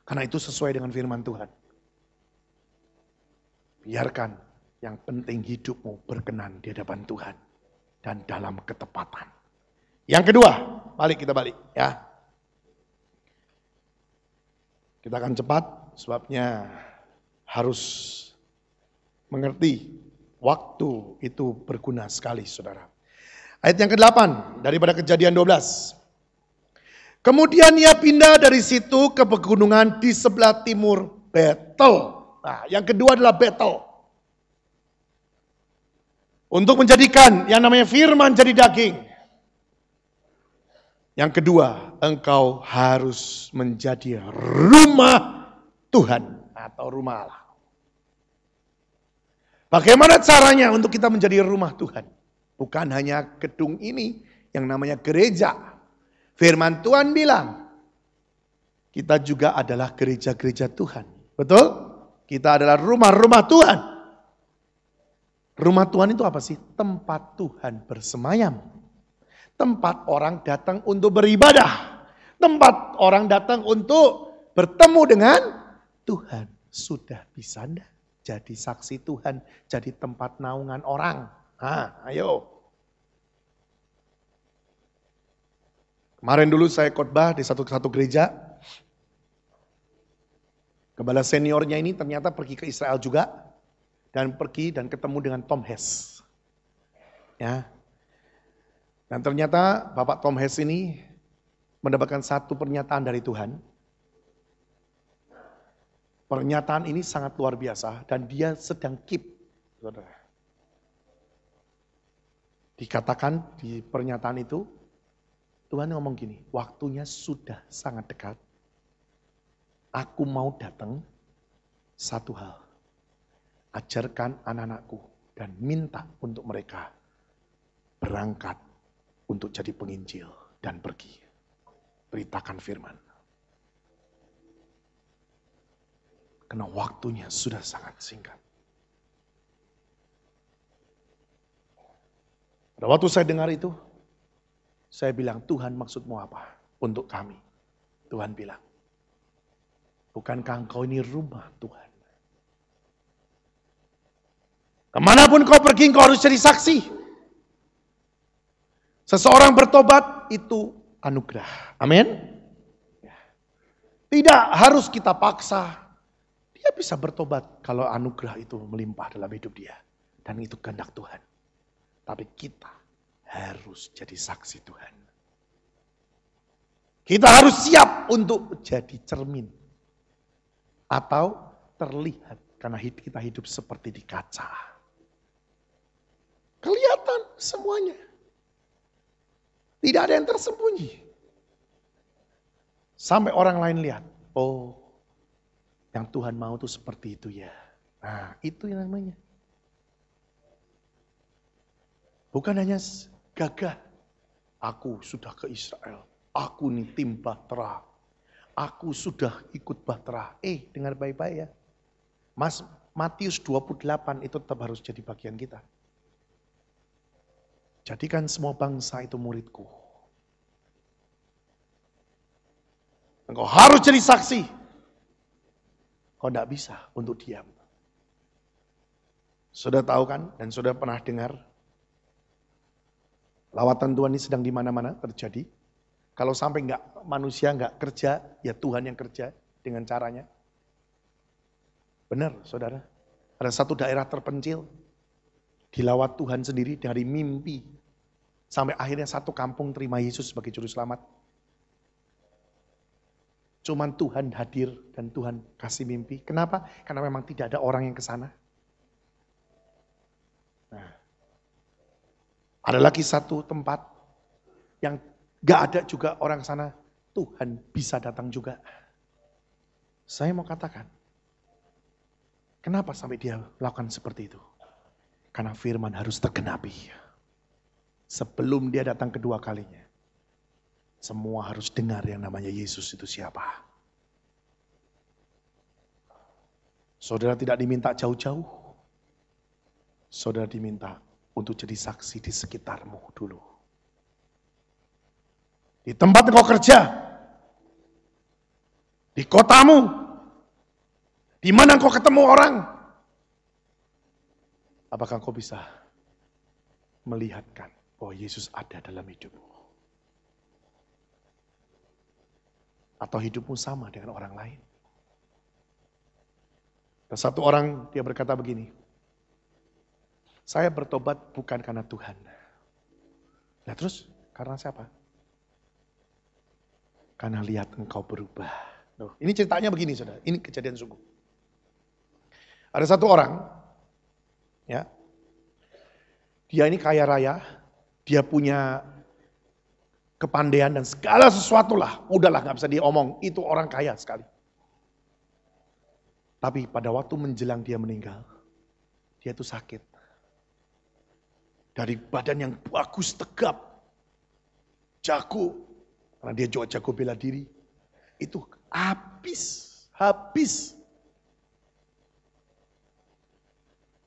Karena itu sesuai dengan firman Tuhan. Biarkan yang penting hidupmu berkenan di hadapan Tuhan. Dan dalam ketepatan. Yang kedua, kita balik ya. Kita akan cepat sebabnya harus mengerti waktu itu berguna sekali saudara. Ayat yang ke-8 daripada Kejadian 12. Kemudian ia pindah dari situ ke pegunungan di sebelah timur Betel. Nah, yang kedua adalah Betel. Untuk menjadikan yang namanya firman jadi daging. Yang kedua, engkau harus menjadi rumah Tuhan atau rumah Allah. Bagaimana caranya untuk kita menjadi rumah Tuhan? Bukan hanya gedung ini yang namanya gereja. Firman Tuhan bilang, kita juga adalah gereja-gereja Tuhan. Betul? Kita adalah rumah-rumah Tuhan. Rumah Tuhan itu apa sih? Tempat Tuhan bersemayam. Tempat orang datang untuk beribadah. Tempat orang datang untuk bertemu dengan Tuhan. Sudah bisa enggak jadi saksi Tuhan, jadi tempat naungan orang? Ayo. Kemarin dulu saya khotbah di satu gereja. Gembala seniornya ini ternyata pergi ke Israel juga. Dan pergi dan ketemu dengan Tom Hess. Ya. Dan ternyata Bapak Tom Hess ini mendapatkan satu pernyataan dari Tuhan. Pernyataan ini sangat luar biasa dan dia sedang keep. Saudara. Dikatakan di pernyataan itu, Tuhan ngomong gini, waktunya sudah sangat dekat. Aku mau datang, satu hal. Ajarkan anak-anakku dan minta untuk mereka berangkat untuk jadi penginjil dan pergi. Beritakan firman. Karena waktunya sudah sangat singkat. Pada waktu saya dengar itu, saya bilang, Tuhan maksudmu apa untuk kami? Tuhan bilang, bukankah engkau ini rumah Tuhan? Kemanapun kau pergi, engkau harus jadi saksi. Seseorang bertobat itu anugerah. Amin. Tidak harus kita paksa. Dia bisa bertobat kalau anugerah itu melimpah dalam hidup dia. Dan itu kehendak Tuhan. Tapi kita harus jadi saksi Tuhan. Kita harus siap untuk jadi cermin. Atau terlihat karena kita hidup seperti di kaca. Kelihatan semuanya. Tidak ada yang tersembunyi. Sampai orang lain lihat. Oh, yang Tuhan mau tuh seperti itu ya. Nah, itu yang namanya. Bukan hanya gagah. Aku sudah ke Israel. Aku nih tim Bahtera. Aku sudah ikut Bahtera. Dengar baik-baik ya. Matius 28 itu tetap harus jadi bagian kita. Jadikan semua bangsa itu muridku. Engkau harus jadi saksi. Kau tidak bisa untuk diam. Sudah tahu kan dan sudah pernah dengar. Lawatan Tuhan ini sedang di mana-mana terjadi. Kalau sampai manusia nggak kerja, ya Tuhan yang kerja dengan caranya. Benar, saudara. Ada satu daerah terpencil, dilawat Tuhan sendiri dari mimpi. Sampai akhirnya satu kampung terima Yesus sebagai juru selamat. Cuman Tuhan hadir dan Tuhan kasih mimpi. Kenapa? Karena memang tidak ada orang yang ke sana. Nah, ada lagi satu tempat yang gak ada juga orang ke sana. Tuhan bisa datang juga. Saya mau katakan, kenapa sampai dia melakukan seperti itu? Karena firman harus tergenapi. Sebelum dia datang kedua kalinya, semua harus dengar yang namanya Yesus itu siapa. Saudara tidak diminta jauh-jauh. Saudara diminta untuk jadi saksi di sekitarmu dulu. Di tempat kau kerja, di kotamu, di mana kau ketemu orang. Apakah kau bisa melihatkan bahwa Yesus ada dalam hidupmu? Atau hidupmu sama dengan orang lain? Dan satu orang dia berkata begini, saya bertobat bukan karena Tuhan. Nah terus karena siapa? Karena lihat engkau berubah. Loh, ini ceritanya begini saudara, ini kejadian sungguh. Ada satu orang, ya, dia ini kaya raya, dia punya kepandaian dan segala sesuatu lah, udahlah gak bisa diomong, itu orang kaya sekali. Tapi pada waktu menjelang dia meninggal, dia itu sakit. Dari badan yang bagus, tegap, jago, karena dia juga jago bela diri, itu habis.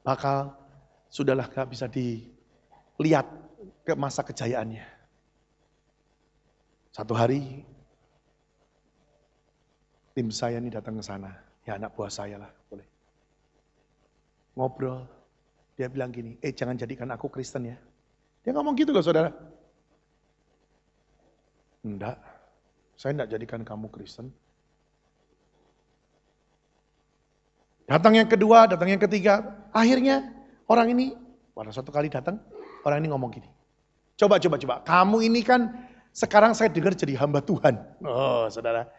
Maka sudahlah gak bisa dilihat ke masa kejayaannya. Satu hari, tim saya ini datang ke sana, ya anak buah saya lah, boleh. Ngobrol, dia bilang gini, jangan jadikan aku Kristen ya. Dia ngomong gitu loh saudara. Enggak, saya enggak jadikan kamu Kristen. Datang yang kedua, datang yang ketiga. Akhirnya orang ini, pada suatu kali datang, orang ini ngomong gini. Coba. Kamu ini kan sekarang saya dengar jadi hamba Tuhan. Oh saudara.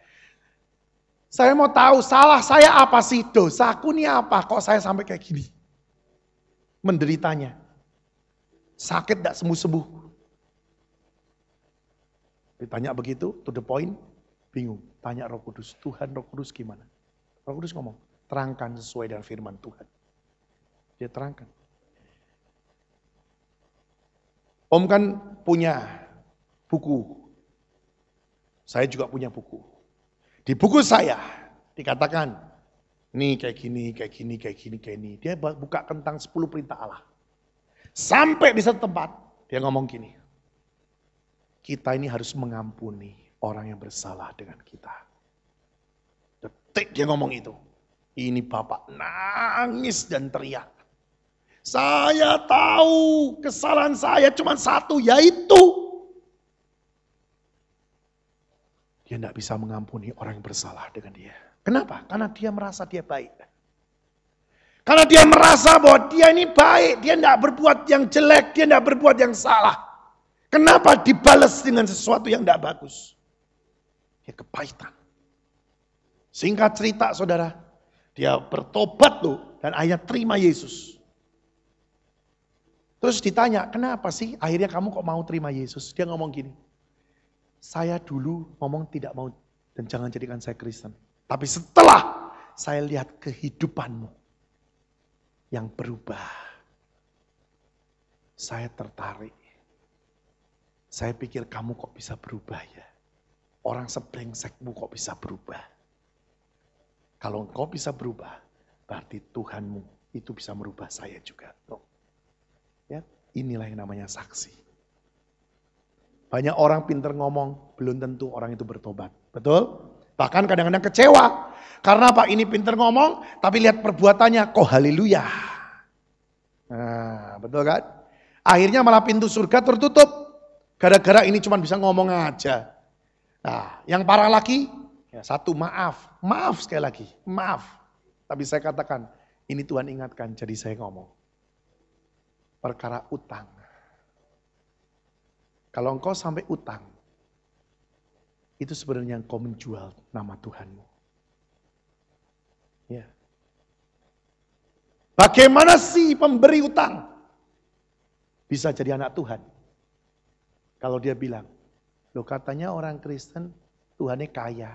Saya mau tahu salah saya apa sih? Dosaku ini apa? Kok saya sampai kayak gini? Menderitanya. Sakit gak sembuh-sembuh. Ditanya begitu, to the point, bingung. Tanya Roh Kudus, Tuhan Roh Kudus gimana? Roh Kudus ngomong, terangkan sesuai dengan firman Tuhan. Dia terangkan. Om kan punya buku. Saya juga punya buku. Di buku saya dikatakan, nih kayak gini. Dia buka tentang 10 perintah Allah. Sampai di satu tempat, dia ngomong gini. Kita ini harus mengampuni orang yang bersalah dengan kita. Detik dia ngomong itu. Ini bapak nangis dan teriak. Saya tahu kesalahan saya cuma satu, yaitu dia tidak bisa mengampuni orang yang bersalah dengan dia. Kenapa? Karena dia merasa dia baik. Karena dia merasa bahwa dia ini baik, dia tidak berbuat yang jelek, dia tidak berbuat yang salah. Kenapa dibalas dengan sesuatu yang tidak bagus? Dia kepahitan. Singkat cerita saudara, dia bertobat loh dan akhirnya terima Yesus. Terus ditanya, kenapa sih akhirnya kamu kok mau terima Yesus? Dia ngomong gini, saya dulu ngomong tidak mau dan jangan jadikan saya Kristen. Tapi setelah saya lihat kehidupanmu yang berubah, saya tertarik. Saya pikir kamu kok bisa berubah ya. Orang sebrengsekmu kok bisa berubah. Kalau engkau bisa berubah, berarti Tuhanmu itu bisa merubah saya juga. Ya, inilah yang namanya saksi. Banyak orang pintar ngomong, belum tentu orang itu bertobat. Betul? Bahkan kadang-kadang kecewa. Karena Pak ini pintar ngomong, tapi lihat perbuatannya, kok haleluya. Nah, betul kan? Akhirnya malah pintu surga tertutup. Gara-gara ini cuma bisa ngomong aja. Nah, yang parah lagi, ya satu maaf. Maaf sekali lagi, maaf. Tapi saya katakan, ini Tuhan ingatkan, jadi saya ngomong. Perkara utang. Kalau engkau sampai utang, itu sebenarnya engkau menjual nama Tuhanmu. Ya. Bagaimana sih pemberi utang bisa jadi anak Tuhan? Kalau dia bilang, loh katanya orang Kristen Tuhannya kaya.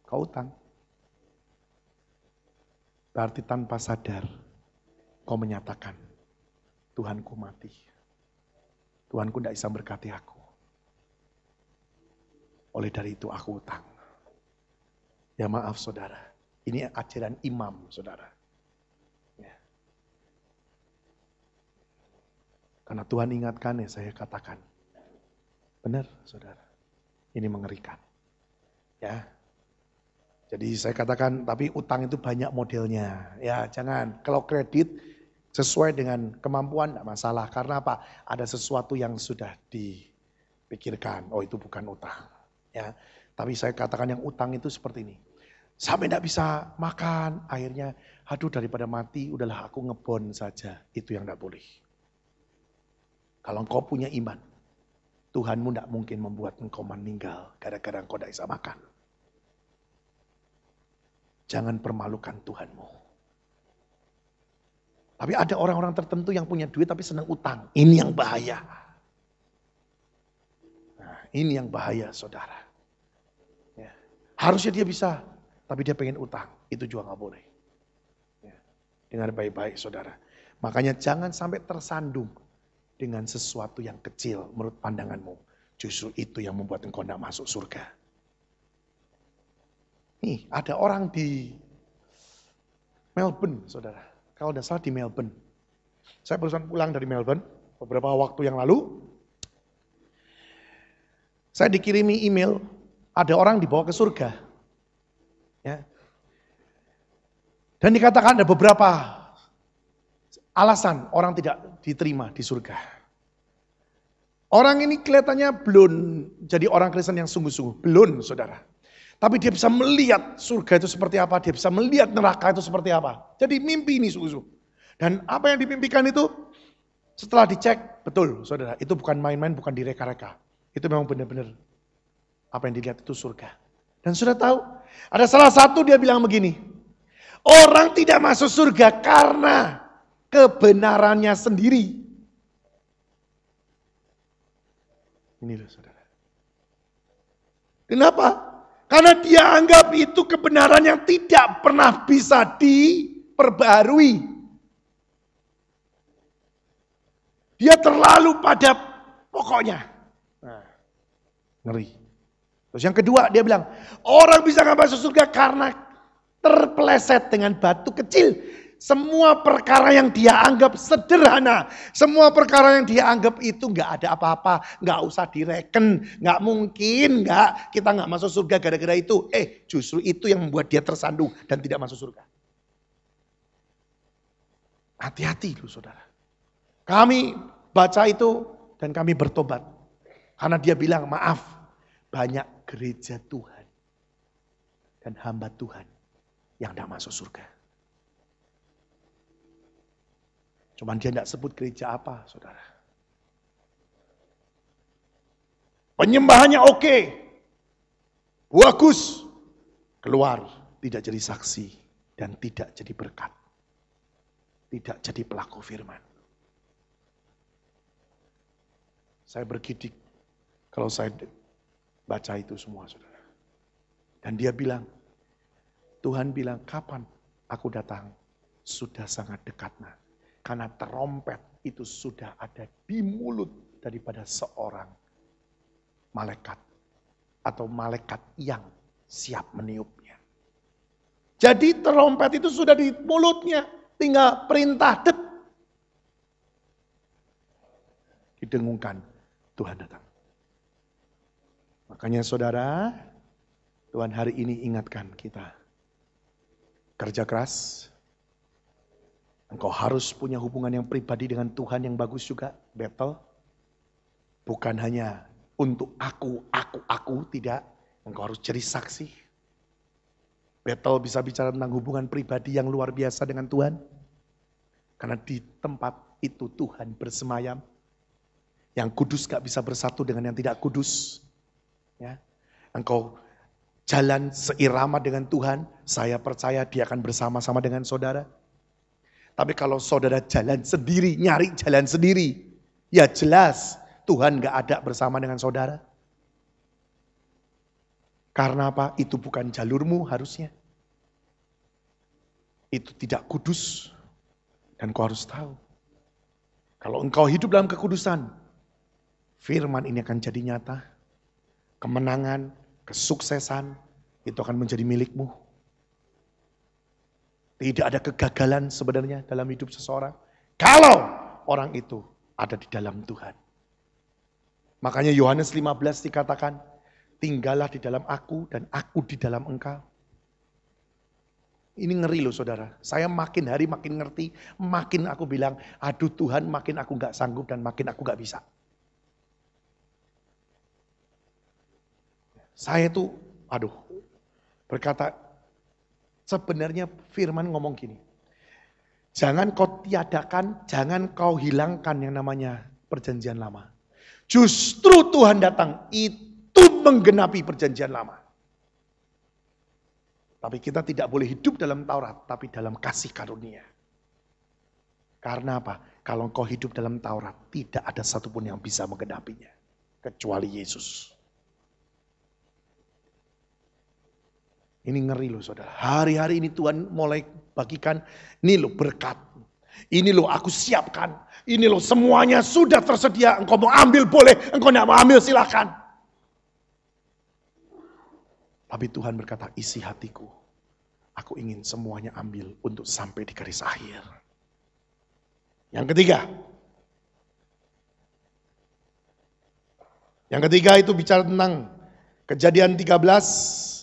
Kau utang. Berarti tanpa sadar kau menyatakan, Tuhanku mati. Tuhanku tidak bisa berkati aku. Oleh dari itu aku utang. Ya maaf saudara, ini ajaran imam saudara. Ya. Karena Tuhan ingatkan ya saya katakan. Benar saudara, ini mengerikan. Ya. Jadi saya katakan, tapi utang itu banyak modelnya. Ya jangan, kalau kredit sesuai dengan kemampuan tidak masalah. Karena apa? Ada sesuatu yang sudah dipikirkan. Oh itu bukan utang. Ya, tapi saya katakan yang utang itu seperti ini. Sampai tidak bisa makan, akhirnya aduh daripada mati udahlah aku ngebon saja. Itu yang tidak boleh. Kalau engkau punya iman, Tuhanmu tidak mungkin membuat engkau meninggal gara-gara engkau tidak bisa makan. Jangan permalukan Tuhanmu. Tapi ada orang-orang tertentu yang punya duit tapi senang utang. Ini yang bahaya. Nah, ini yang bahaya saudara. Ya. Harusnya dia bisa, tapi dia pengen utang. Itu juga gak boleh. Ya. Dengar baik-baik saudara. Makanya jangan sampai tersandung dengan sesuatu yang kecil menurut pandanganmu. Justru itu yang membuat engkau tidak masuk surga. Nih ada orang di Melbourne saudara. Kalau tidak salah di Melbourne. Saya barusan pulang dari Melbourne beberapa waktu yang lalu. Saya dikirimi email, ada orang dibawa ke surga. Ya. Dan dikatakan ada beberapa alasan orang tidak diterima di surga. Orang ini kelihatannya belum jadi orang Kristen yang sungguh-sungguh. Belum saudara. Tapi dia bisa melihat surga itu seperti apa. Dia bisa melihat neraka itu seperti apa. Jadi mimpi ini sungguh-sungguh. Dan apa yang dimimpikan itu setelah dicek, betul saudara. Itu bukan main-main, bukan direka-reka. Itu memang benar-benar apa yang dilihat itu surga. Dan sudah tahu, ada salah satu dia bilang begini. Orang tidak masuk surga karena kebenarannya sendiri. Ini loh saudara. Kenapa? Karena dia anggap itu kebenaran yang tidak pernah bisa diperbarui. Dia terlalu pada pokoknya. Nah, ngeri. Terus yang kedua dia bilang, orang bisa gak masuk surga karena terpeleset dengan batu kecil. Semua perkara yang dia anggap sederhana, semua perkara yang dia anggap itu gak ada apa-apa, gak usah direken, gak mungkin kita gak masuk surga gara-gara itu. Justru itu yang membuat dia tersandung dan tidak masuk surga. Hati-hati loh saudara. Kami baca itu dan kami bertobat. Karena dia bilang maaf, banyak gereja Tuhan dan hamba Tuhan yang tidak masuk surga. Cuman dia tidak sebut gereja apa, saudara. Penyembahannya oke, bagus, keluar tidak jadi saksi dan tidak jadi berkat, tidak jadi pelaku firman. Saya bergidik kalau saya baca itu semua, saudara. Dan dia bilang, Tuhan bilang, kapan aku datang? Sudah sangat dekat, nah. Karena terompet itu sudah ada di mulut daripada seorang malaikat. Atau malaikat yang siap meniupnya. Jadi terompet itu sudah di mulutnya. Tinggal perintah det. Didengungkan, Tuhan datang. Makanya saudara, Tuhan hari ini ingatkan kita. Kerja keras. Engkau harus punya hubungan yang pribadi dengan Tuhan yang bagus juga, Bethel. Bukan hanya untuk aku, tidak. Engkau harus jadi saksi. Bethel bisa bicara tentang hubungan pribadi yang luar biasa dengan Tuhan. Karena di tempat itu Tuhan bersemayam. Yang kudus gak bisa bersatu dengan yang tidak kudus. Ya. Engkau jalan seirama dengan Tuhan, saya percaya dia akan bersama-sama dengan saudara. Tapi kalau saudara jalan sendiri, nyari jalan sendiri, ya jelas Tuhan gak ada bersama dengan saudara. Karena apa? Itu bukan jalurmu harusnya. Itu tidak kudus. Dan kau harus tahu. Kalau engkau hidup dalam kekudusan, firman ini akan jadi nyata. Kemenangan, kesuksesan, itu akan menjadi milikmu. Tidak ada kegagalan sebenarnya dalam hidup seseorang. Kalau orang itu ada di dalam Tuhan. Makanya Yohanes 15 dikatakan, tinggallah di dalam aku dan aku di dalam engkau. Ini ngeri loh saudara. Saya makin hari makin ngerti, makin aku bilang, aduh Tuhan makin aku gak sanggup dan makin aku gak bisa. Saya tuh, berkata, sebenarnya firman ngomong gini. Jangan kau tiadakan, jangan kau hilangkan yang namanya perjanjian lama. Justru Tuhan datang, itu menggenapi perjanjian lama. Tapi kita tidak boleh hidup dalam Taurat, tapi dalam kasih karunia. Karena apa? Kalau engkau hidup dalam Taurat, tidak ada satupun yang bisa menggenapinya. Kecuali Yesus. Ini ngeri loh saudara. Hari-hari ini Tuhan mulai bagikan, ini loh berkat. Ini loh aku siapkan. Ini loh semuanya sudah tersedia. Engkau mau ambil boleh, engkau tidak mau ambil silakan. Tapi Tuhan berkata, isi hatiku. Aku ingin semuanya ambil untuk sampai di garis akhir. Yang ketiga. Yang ketiga itu bicara tentang Kejadian 13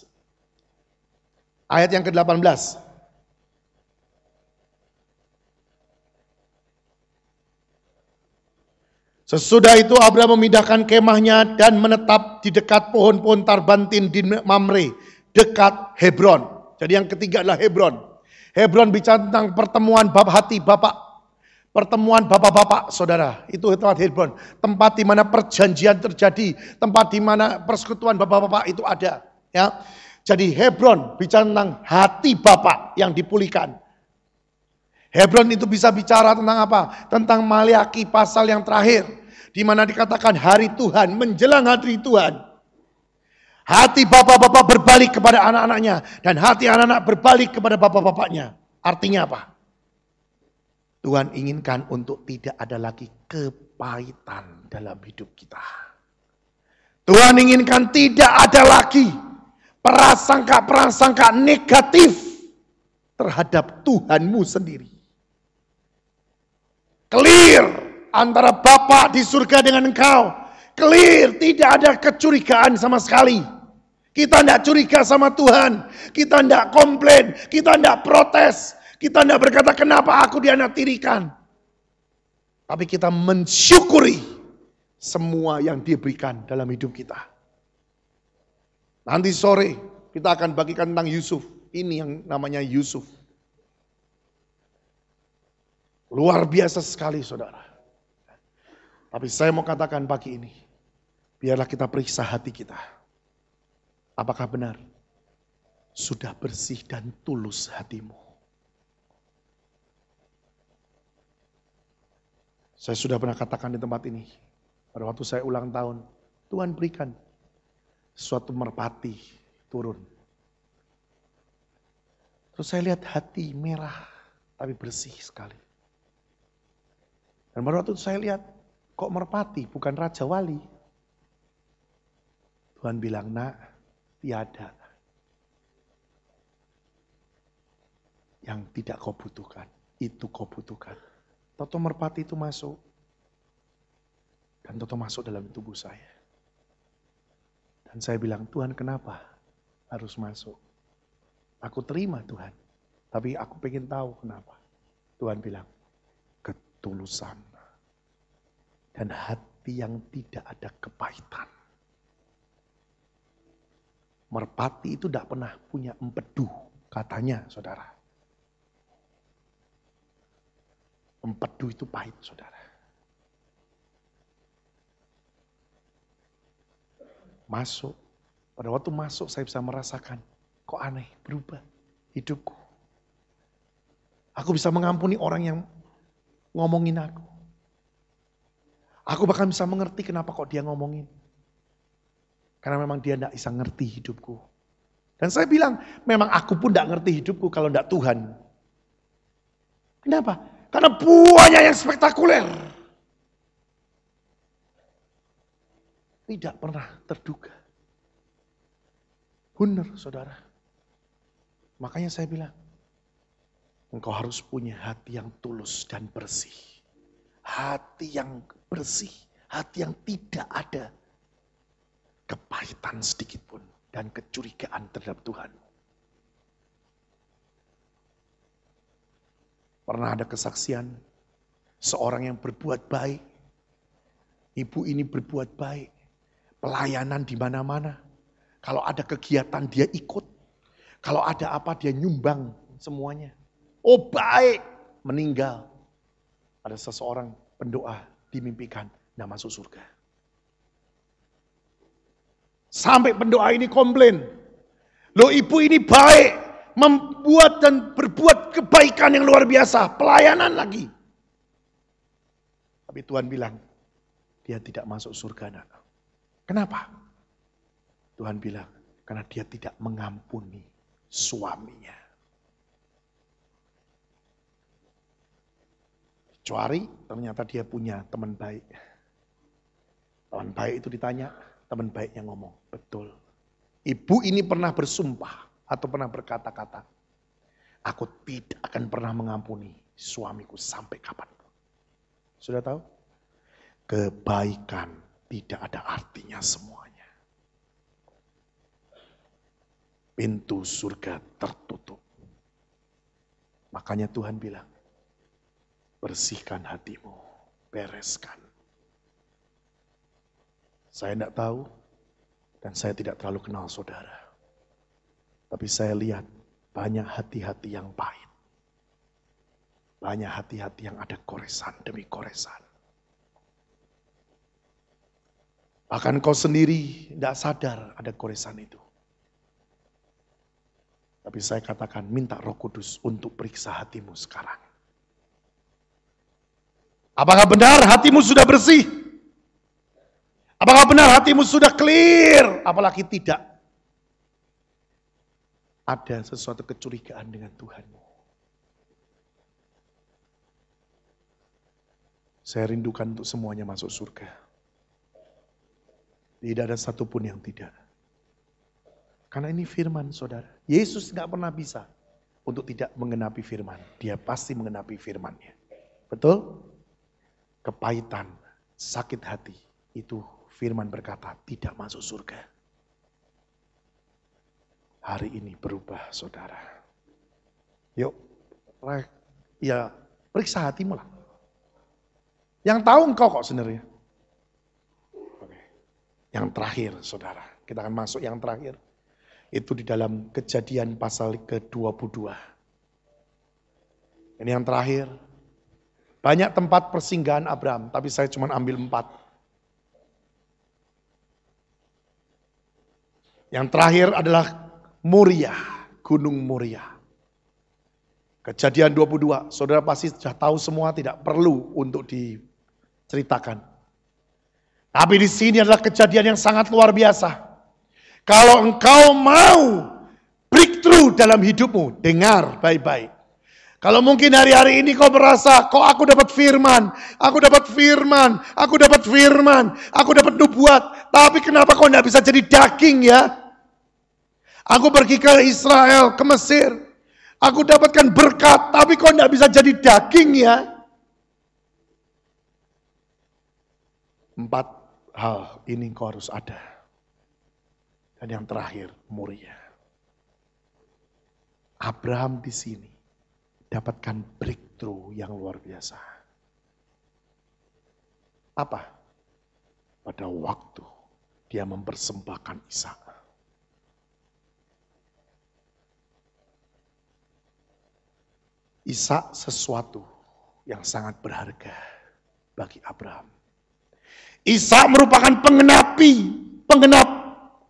ayat yang ke-18. Sesudah itu Abraham memindahkan kemahnya dan menetap di dekat pohon-pohon tarbantin di Mamre, dekat Hebron. Jadi yang ketiga adalah Hebron. Hebron bicara tentang pertemuan hati Bapak. Pertemuan bapak-bapak, saudara. Itu tempat Hebron. Tempat di mana perjanjian terjadi. Tempat di mana persekutuan bapak-bapak itu ada. Ya. Jadi Hebron bicara tentang hati Bapak yang dipulihkan. Hebron itu bisa bicara tentang apa? Tentang Maliaki pasal yang terakhir. Di mana dikatakan hari Tuhan, menjelang hari Tuhan. Hati bapak-bapak berbalik kepada anak-anaknya. Dan hati anak-anak berbalik kepada bapak-bapaknya. Artinya apa? Tuhan inginkan untuk tidak ada lagi kepahitan dalam hidup kita. Tuhan inginkan tidak ada lagi prasangka-prasangka negatif terhadap Tuhanmu sendiri. Clear antara Bapa di surga dengan engkau. Clear, tidak ada kecurigaan sama sekali. Kita tidak curiga sama Tuhan. Kita tidak komplain, kita tidak protes. Kita tidak berkata kenapa aku dianaktirikan. Tapi kita mensyukuri semua yang diberikan dalam hidup kita. Nanti sore kita akan bagikan tentang Yusuf. Ini yang namanya Yusuf. Luar biasa sekali saudara. Tapi saya mau katakan pagi ini. Biarlah kita periksa hati kita. Apakah benar? Sudah bersih dan tulus hatimu. Saya sudah pernah katakan di tempat ini. Pada waktu saya ulang tahun. Tuhan berikan suatu merpati turun. Terus saya lihat hati merah tapi bersih sekali. Dan pada waktu itu saya lihat kok merpati bukan Raja Wali. Tuhan bilang, nak, tiada yang tidak kau butuhkan. Itu kau butuhkan. Toto merpati itu masuk. Dan Toto masuk dalam tubuh saya. Dan saya bilang, Tuhan kenapa harus masuk? Aku terima Tuhan. Tapi aku pengen tahu kenapa. Tuhan bilang, ketulusan dan hati yang tidak ada kepahitan. Merpati itu tidak pernah punya empedu, katanya saudara. Empedu itu pahit, saudara. Masuk, pada waktu masuk saya bisa merasakan, kok aneh, berubah hidupku. Aku bisa mengampuni orang yang ngomongin aku. Aku bahkan bisa mengerti kenapa kok dia ngomongin. Karena memang dia tidak bisa ngerti hidupku. Dan saya bilang, memang aku pun tidak ngerti hidupku kalau tidak Tuhan. Kenapa? Karena buahnya yang spektakuler. Tidak pernah terduga. Benar, saudara. Makanya saya bilang, engkau harus punya hati yang tulus dan bersih. Hati yang bersih, hati yang tidak ada kepahitan sedikit pun dan kecurigaan terhadap Tuhan. Pernah ada kesaksian seorang yang berbuat baik. Ibu ini berbuat baik. Pelayanan di mana-mana. Kalau ada kegiatan dia ikut. Kalau ada apa dia nyumbang semuanya. Oh baik, meninggal. Ada seseorang pendoa dimimpikan, tidak masuk surga. Sampai pendoa ini komplain. Loh ibu ini baik, membuat dan berbuat kebaikan yang luar biasa. Pelayanan lagi. Tapi Tuhan bilang, dia tidak masuk surga. Nak. Kenapa? Tuhan bilang, karena dia tidak mengampuni suaminya. Kecuali ternyata dia punya teman baik. Teman baik itu ditanya, teman baiknya ngomong, betul. Ibu ini pernah bersumpah atau pernah berkata-kata, aku tidak akan pernah mengampuni suamiku sampai kapanpun. Sudah tahu? Kebaikan tidak ada artinya semuanya. Pintu surga tertutup. Makanya Tuhan bilang, bersihkan hatimu, bereskan. Saya tidak tahu dan saya tidak terlalu kenal saudara. Tapi saya lihat banyak hati-hati yang pahit. Banyak hati-hati yang ada goresan demi goresan. Bahkan kau sendiri tidak sadar ada goresan itu. Tapi saya katakan minta Roh Kudus untuk periksa hatimu sekarang. Apakah benar hatimu sudah bersih? Apakah benar hatimu sudah clear? Apalagi tidak ada sesuatu kecurigaan dengan Tuhanmu. Saya rindukan untuk semuanya masuk surga. Tidak ada satupun yang tidak. Karena ini firman saudara. Yesus gak pernah bisa untuk tidak mengenapi firman. Dia pasti mengenapi firmannya. Betul? Kepahitan, sakit hati. Itu firman berkata tidak masuk surga. Hari ini berubah saudara. Yuk, ya periksa hatimu lah. Yang tahu engkau kok sebenarnya. Yang terakhir saudara, kita akan masuk yang terakhir. Itu di dalam Kejadian pasal ke-22. Ini yang terakhir. Banyak tempat persinggahan Abraham, tapi saya cuma ambil 4. Yang terakhir adalah Moria, Gunung Moria. Kejadian 22, saudara pasti sudah tahu semua, tidak perlu untuk diceritakan. Tapi di sini adalah kejadian yang sangat luar biasa. Kalau engkau mau breakthrough dalam hidupmu, dengar baik-baik. Kalau mungkin hari-hari ini kau merasa, kok aku dapat firman, aku dapat firman, aku dapat firman, aku dapat nubuat. Tapi kenapa kau tidak bisa jadi daging ya? Aku pergi ke Israel, ke Mesir. Aku dapatkan berkat, tapi kau tidak bisa jadi daging ya? 4 hal ini kau harus ada. Dan yang terakhir, Moria. Abraham di sini dapatkan breakthrough breakthrough yang luar biasa. Apa? Pada waktu dia mempersembahkan Ishak. Ishak sesuatu yang sangat berharga bagi Abraham. Ishak merupakan penggenap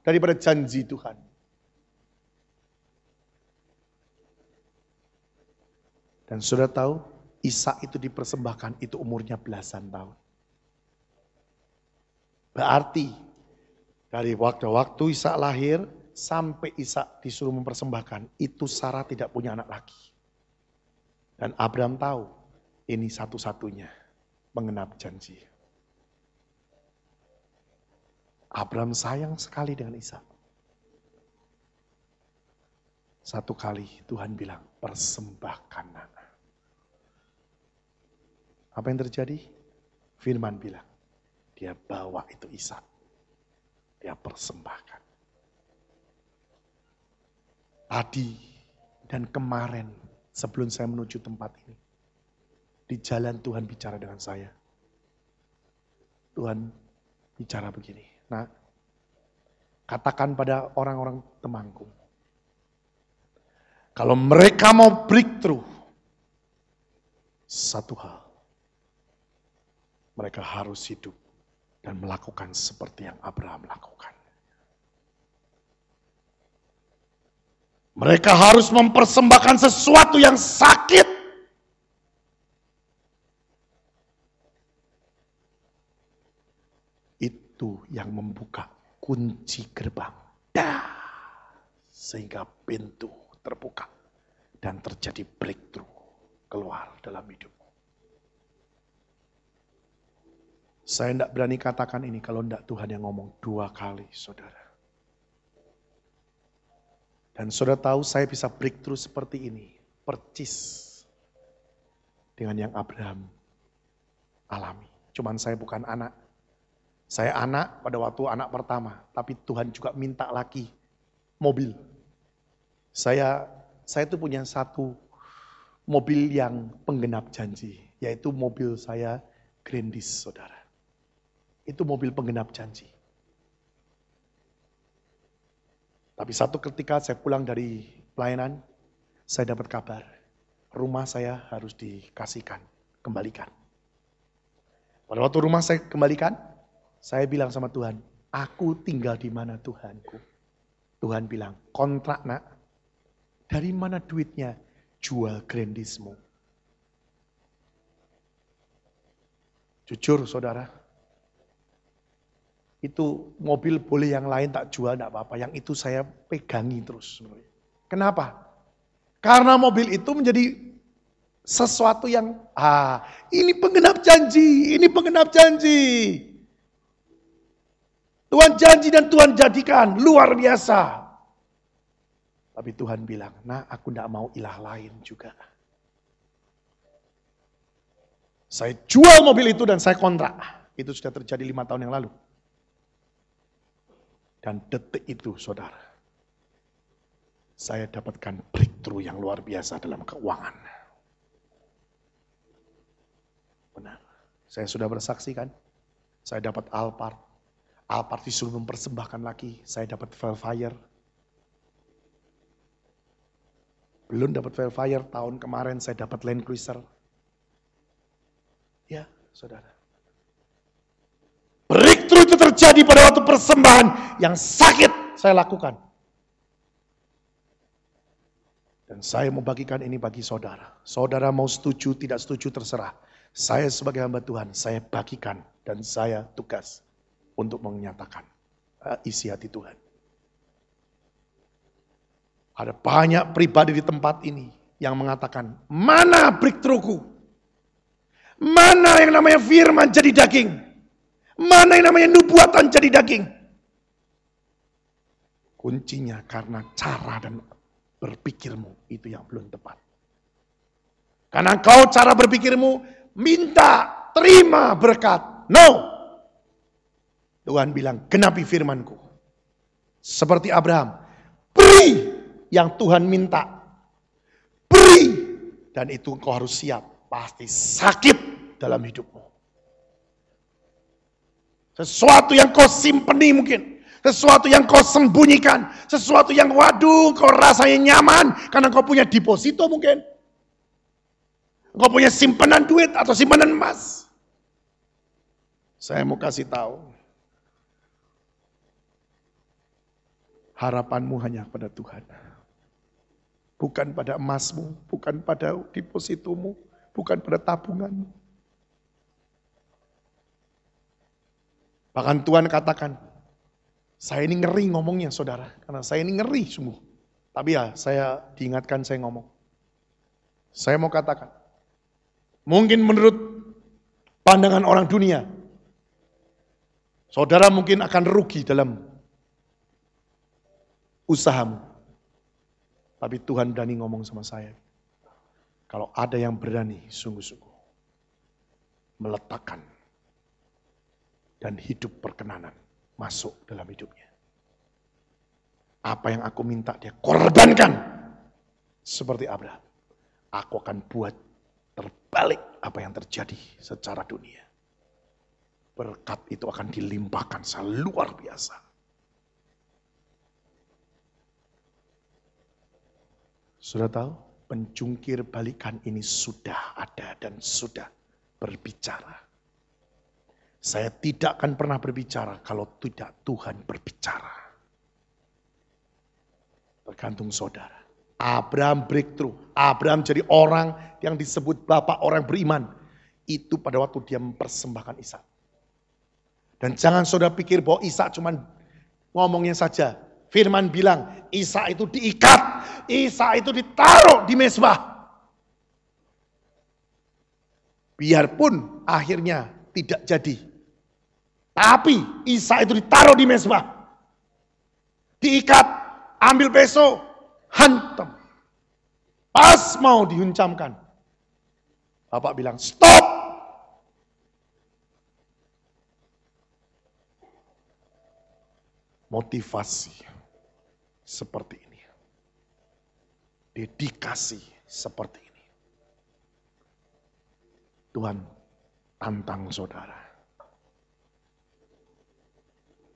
daripada janji Tuhan. Dan sudah tahu, Ishak itu dipersembahkan, itu umurnya belasan tahun. Berarti, dari waktu Ishak lahir, sampai Ishak disuruh mempersembahkan, itu Sarah tidak punya anak lagi. Dan Abraham tahu, ini satu-satunya menggenap janji. Abraham sayang sekali dengan Ishak. Satu kali Tuhan bilang, persembahkan anak. Apa yang terjadi? Firman bilang, dia bawa itu Ishak. Dia persembahkan. Tadi dan kemarin sebelum saya menuju tempat ini. Di jalan Tuhan bicara dengan saya. Tuhan bicara begini. Nah, katakan pada orang-orang Temanggung. Kalau mereka mau breakthrough. Satu hal. Mereka harus hidup dan melakukan seperti yang Abraham lakukan. Mereka harus mempersembahkan sesuatu yang sakit. Itu yang membuka kunci gerbang. Sehingga pintu terbuka. Dan terjadi breakthrough keluar dalam hidup. Saya tidak berani katakan ini kalau tidak Tuhan yang ngomong 2 kali, saudara. Dan saudara tahu saya bisa breakthrough seperti ini. Percis dengan yang Abraham alami. Cuman saya bukan anak. Saya anak pada waktu anak pertama. Tapi Tuhan juga minta lagi mobil. Saya itu punya satu mobil yang penggenap janji. Yaitu mobil saya Grandis, saudara. Itu mobil penggenap janji. Tapi satu ketika saya pulang dari pelayanan, saya dapat kabar. Rumah saya harus dikasihkan, kembalikan. Pada waktu rumah saya kembalikan, saya bilang sama Tuhan, aku tinggal di mana Tuhanku? Tuhan bilang, kontrak nak. Dari mana duitnya? Jual Grandismu. Jujur saudara. Itu mobil boleh yang lain tak jual, tidak apa-apa. Yang itu saya pegangi terus. Kenapa? Karena mobil itu menjadi sesuatu yang, ini penggenap janji, ini penggenap janji. Tuhan janji dan Tuhan jadikan, luar biasa. Tapi Tuhan bilang, nah aku tidak mau ilah lain juga. Saya jual mobil itu dan saya kontrak. Itu sudah terjadi 5 tahun yang lalu. Dan detik itu saudara, saya dapatkan breakthrough yang luar biasa dalam keuangan. Benar, saya sudah bersaksi kan, saya dapat Alphard. Alphard disuruh mempersembahkan lagi, saya dapat Velfire. Belum dapat Velfire, tahun kemarin saya dapat Land Cruiser. Ya saudara. Breakthrough itu terjadi pada waktu persembahan yang sakit saya lakukan. Dan saya membagikan ini bagi saudara. Saudara mau setuju, tidak setuju terserah. Saya sebagai hamba Tuhan, saya bagikan dan saya tugas untuk menyatakan isi hati Tuhan. Ada banyak pribadi di tempat ini yang mengatakan, mana breakthrough-ku? Mana yang namanya firman jadi daging? Mana yang namanya nubuatan jadi daging? Kuncinya karena cara dan berpikirmu itu yang belum tepat. Karena kau cara berpikirmu minta, terima berkat. No. Tuhan bilang, genapi firmanku. Seperti Abraham, beri yang Tuhan minta. Beri. Dan itu kau harus siap pasti sakit dalam hidupmu. Sesuatu yang kau simpeni mungkin, sesuatu yang kau sembunyikan, sesuatu yang waduh kau rasanya nyaman karena kau punya deposito mungkin. Kau punya simpanan duit atau simpanan emas. Saya mau kasih tahu, harapanmu hanya pada Tuhan. Bukan pada emasmu, bukan pada depositomu, bukan pada tabunganmu. Bahkan Tuhan katakan, saya ini ngeri ngomongnya saudara, karena saya ini ngeri sungguh. Tapi ya saya diingatkan saya ngomong. Saya mau katakan, mungkin menurut pandangan orang dunia, saudara mungkin akan rugi dalam usahamu. Tapi Tuhan berani ngomong sama saya. Kalau ada yang berani sungguh-sungguh meletakkan dan hidup perkenanan masuk dalam hidupnya. Apa yang aku minta dia korbankan. Seperti Abraham. Aku akan buat terbalik apa yang terjadi secara dunia. Berkat itu akan dilimpahkan luar biasa. Sudah tahu? Penjungkir balikan ini sudah ada dan sudah berbicara. Saya tidak akan pernah berbicara kalau tidak Tuhan berbicara. Tergantung saudara. Abraham breakthrough. Abraham jadi orang yang disebut bapak orang beriman. Itu pada waktu dia mempersembahkan Ishak. Dan jangan saudara pikir bahwa Ishak cuma ngomongnya saja. Firman bilang Ishak itu diikat. Ishak itu ditaruh di mezbah. Biarpun akhirnya tidak jadi. Tapi Ishak itu ditaruh di mezbah. Diikat, ambil peso, hantam. Pas mau dihuncamkan. Bapak bilang, stop. Motivasi seperti ini. Dedikasi seperti ini. Tuhan tantang saudara.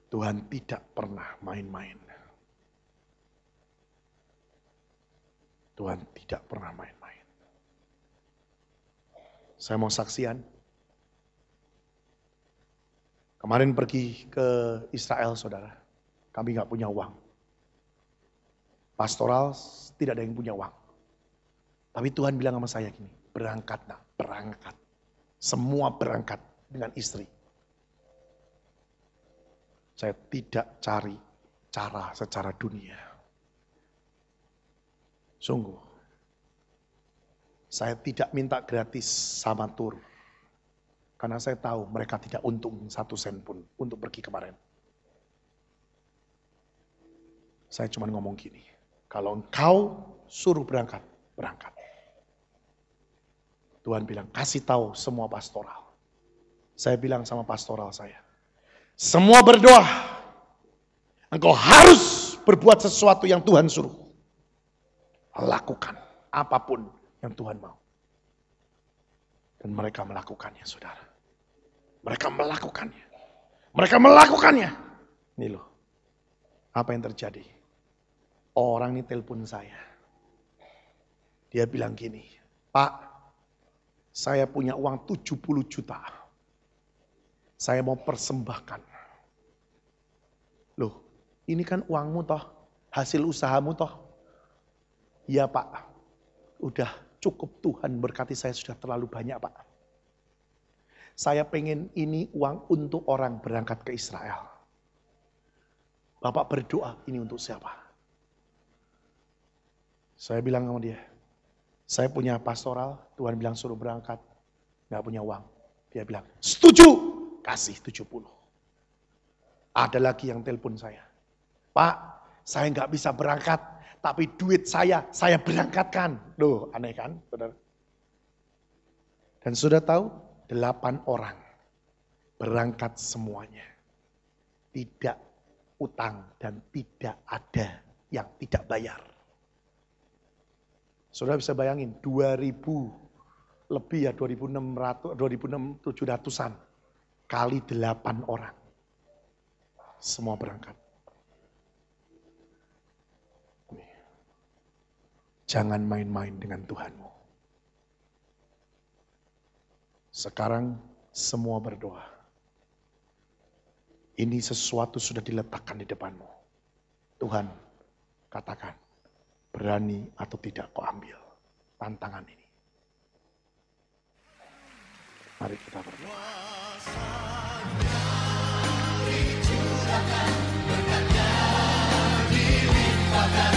Tuhan tidak pernah main-main. Tuhan tidak pernah main-main. Saya mau saksian. Kemarin pergi ke Israel, saudara. Kami nggak punya uang. Pastoral tidak ada yang punya uang. Tapi Tuhan bilang sama saya gini, berangkat nak, berangkat. Semua berangkat dengan istri. Saya tidak cari cara secara dunia. Sungguh. Saya tidak minta gratis sama tur. Karena saya tahu mereka tidak untung 1 sen pun untuk pergi kemarin. Saya cuma ngomong gini. Kalau engkau suruh berangkat, berangkat. Tuhan bilang, kasih tahu semua pastoral. Saya bilang sama pastoral saya. Semua berdoa. Engkau harus berbuat sesuatu yang Tuhan suruh. Lakukan apapun yang Tuhan mau. Dan mereka melakukannya, saudara. Mereka melakukannya. Mereka melakukannya. Ini loh. Apa yang terjadi? Orang ini telepon saya. Dia bilang gini, Pak, saya punya uang 70 juta. Saya mau persembahkan. Loh, ini kan uangmu toh, hasil usahamu toh. Iya Pak, udah cukup Tuhan berkati saya sudah terlalu banyak Pak. Saya pengen ini uang untuk orang berangkat ke Israel. Bapak berdoa, ini untuk siapa? Saya bilang sama dia, saya punya pastoral, Tuhan bilang suruh berangkat, gak punya uang. Dia bilang, setuju. Kasih 70. Ada lagi yang telepon saya. Pak, saya nggak bisa berangkat, tapi duit saya berangkatkan. Loh, aneh kan, saudara? Dan sudah tahu, 8 orang berangkat semuanya. Tidak utang dan tidak ada yang tidak bayar. Saudara bisa bayangin, 2000 lebih ya 2.600, 2.700-an kali 8 orang. Semua berangkat. Jangan main-main dengan Tuhanmu. Sekarang semua berdoa. Ini sesuatu sudah diletakkan di depanmu. Tuhan, katakan, berani atau tidak kau ambil tantangan ini. Mari kita berdoa. Dicurahkan, berkatnya dilimpahkan.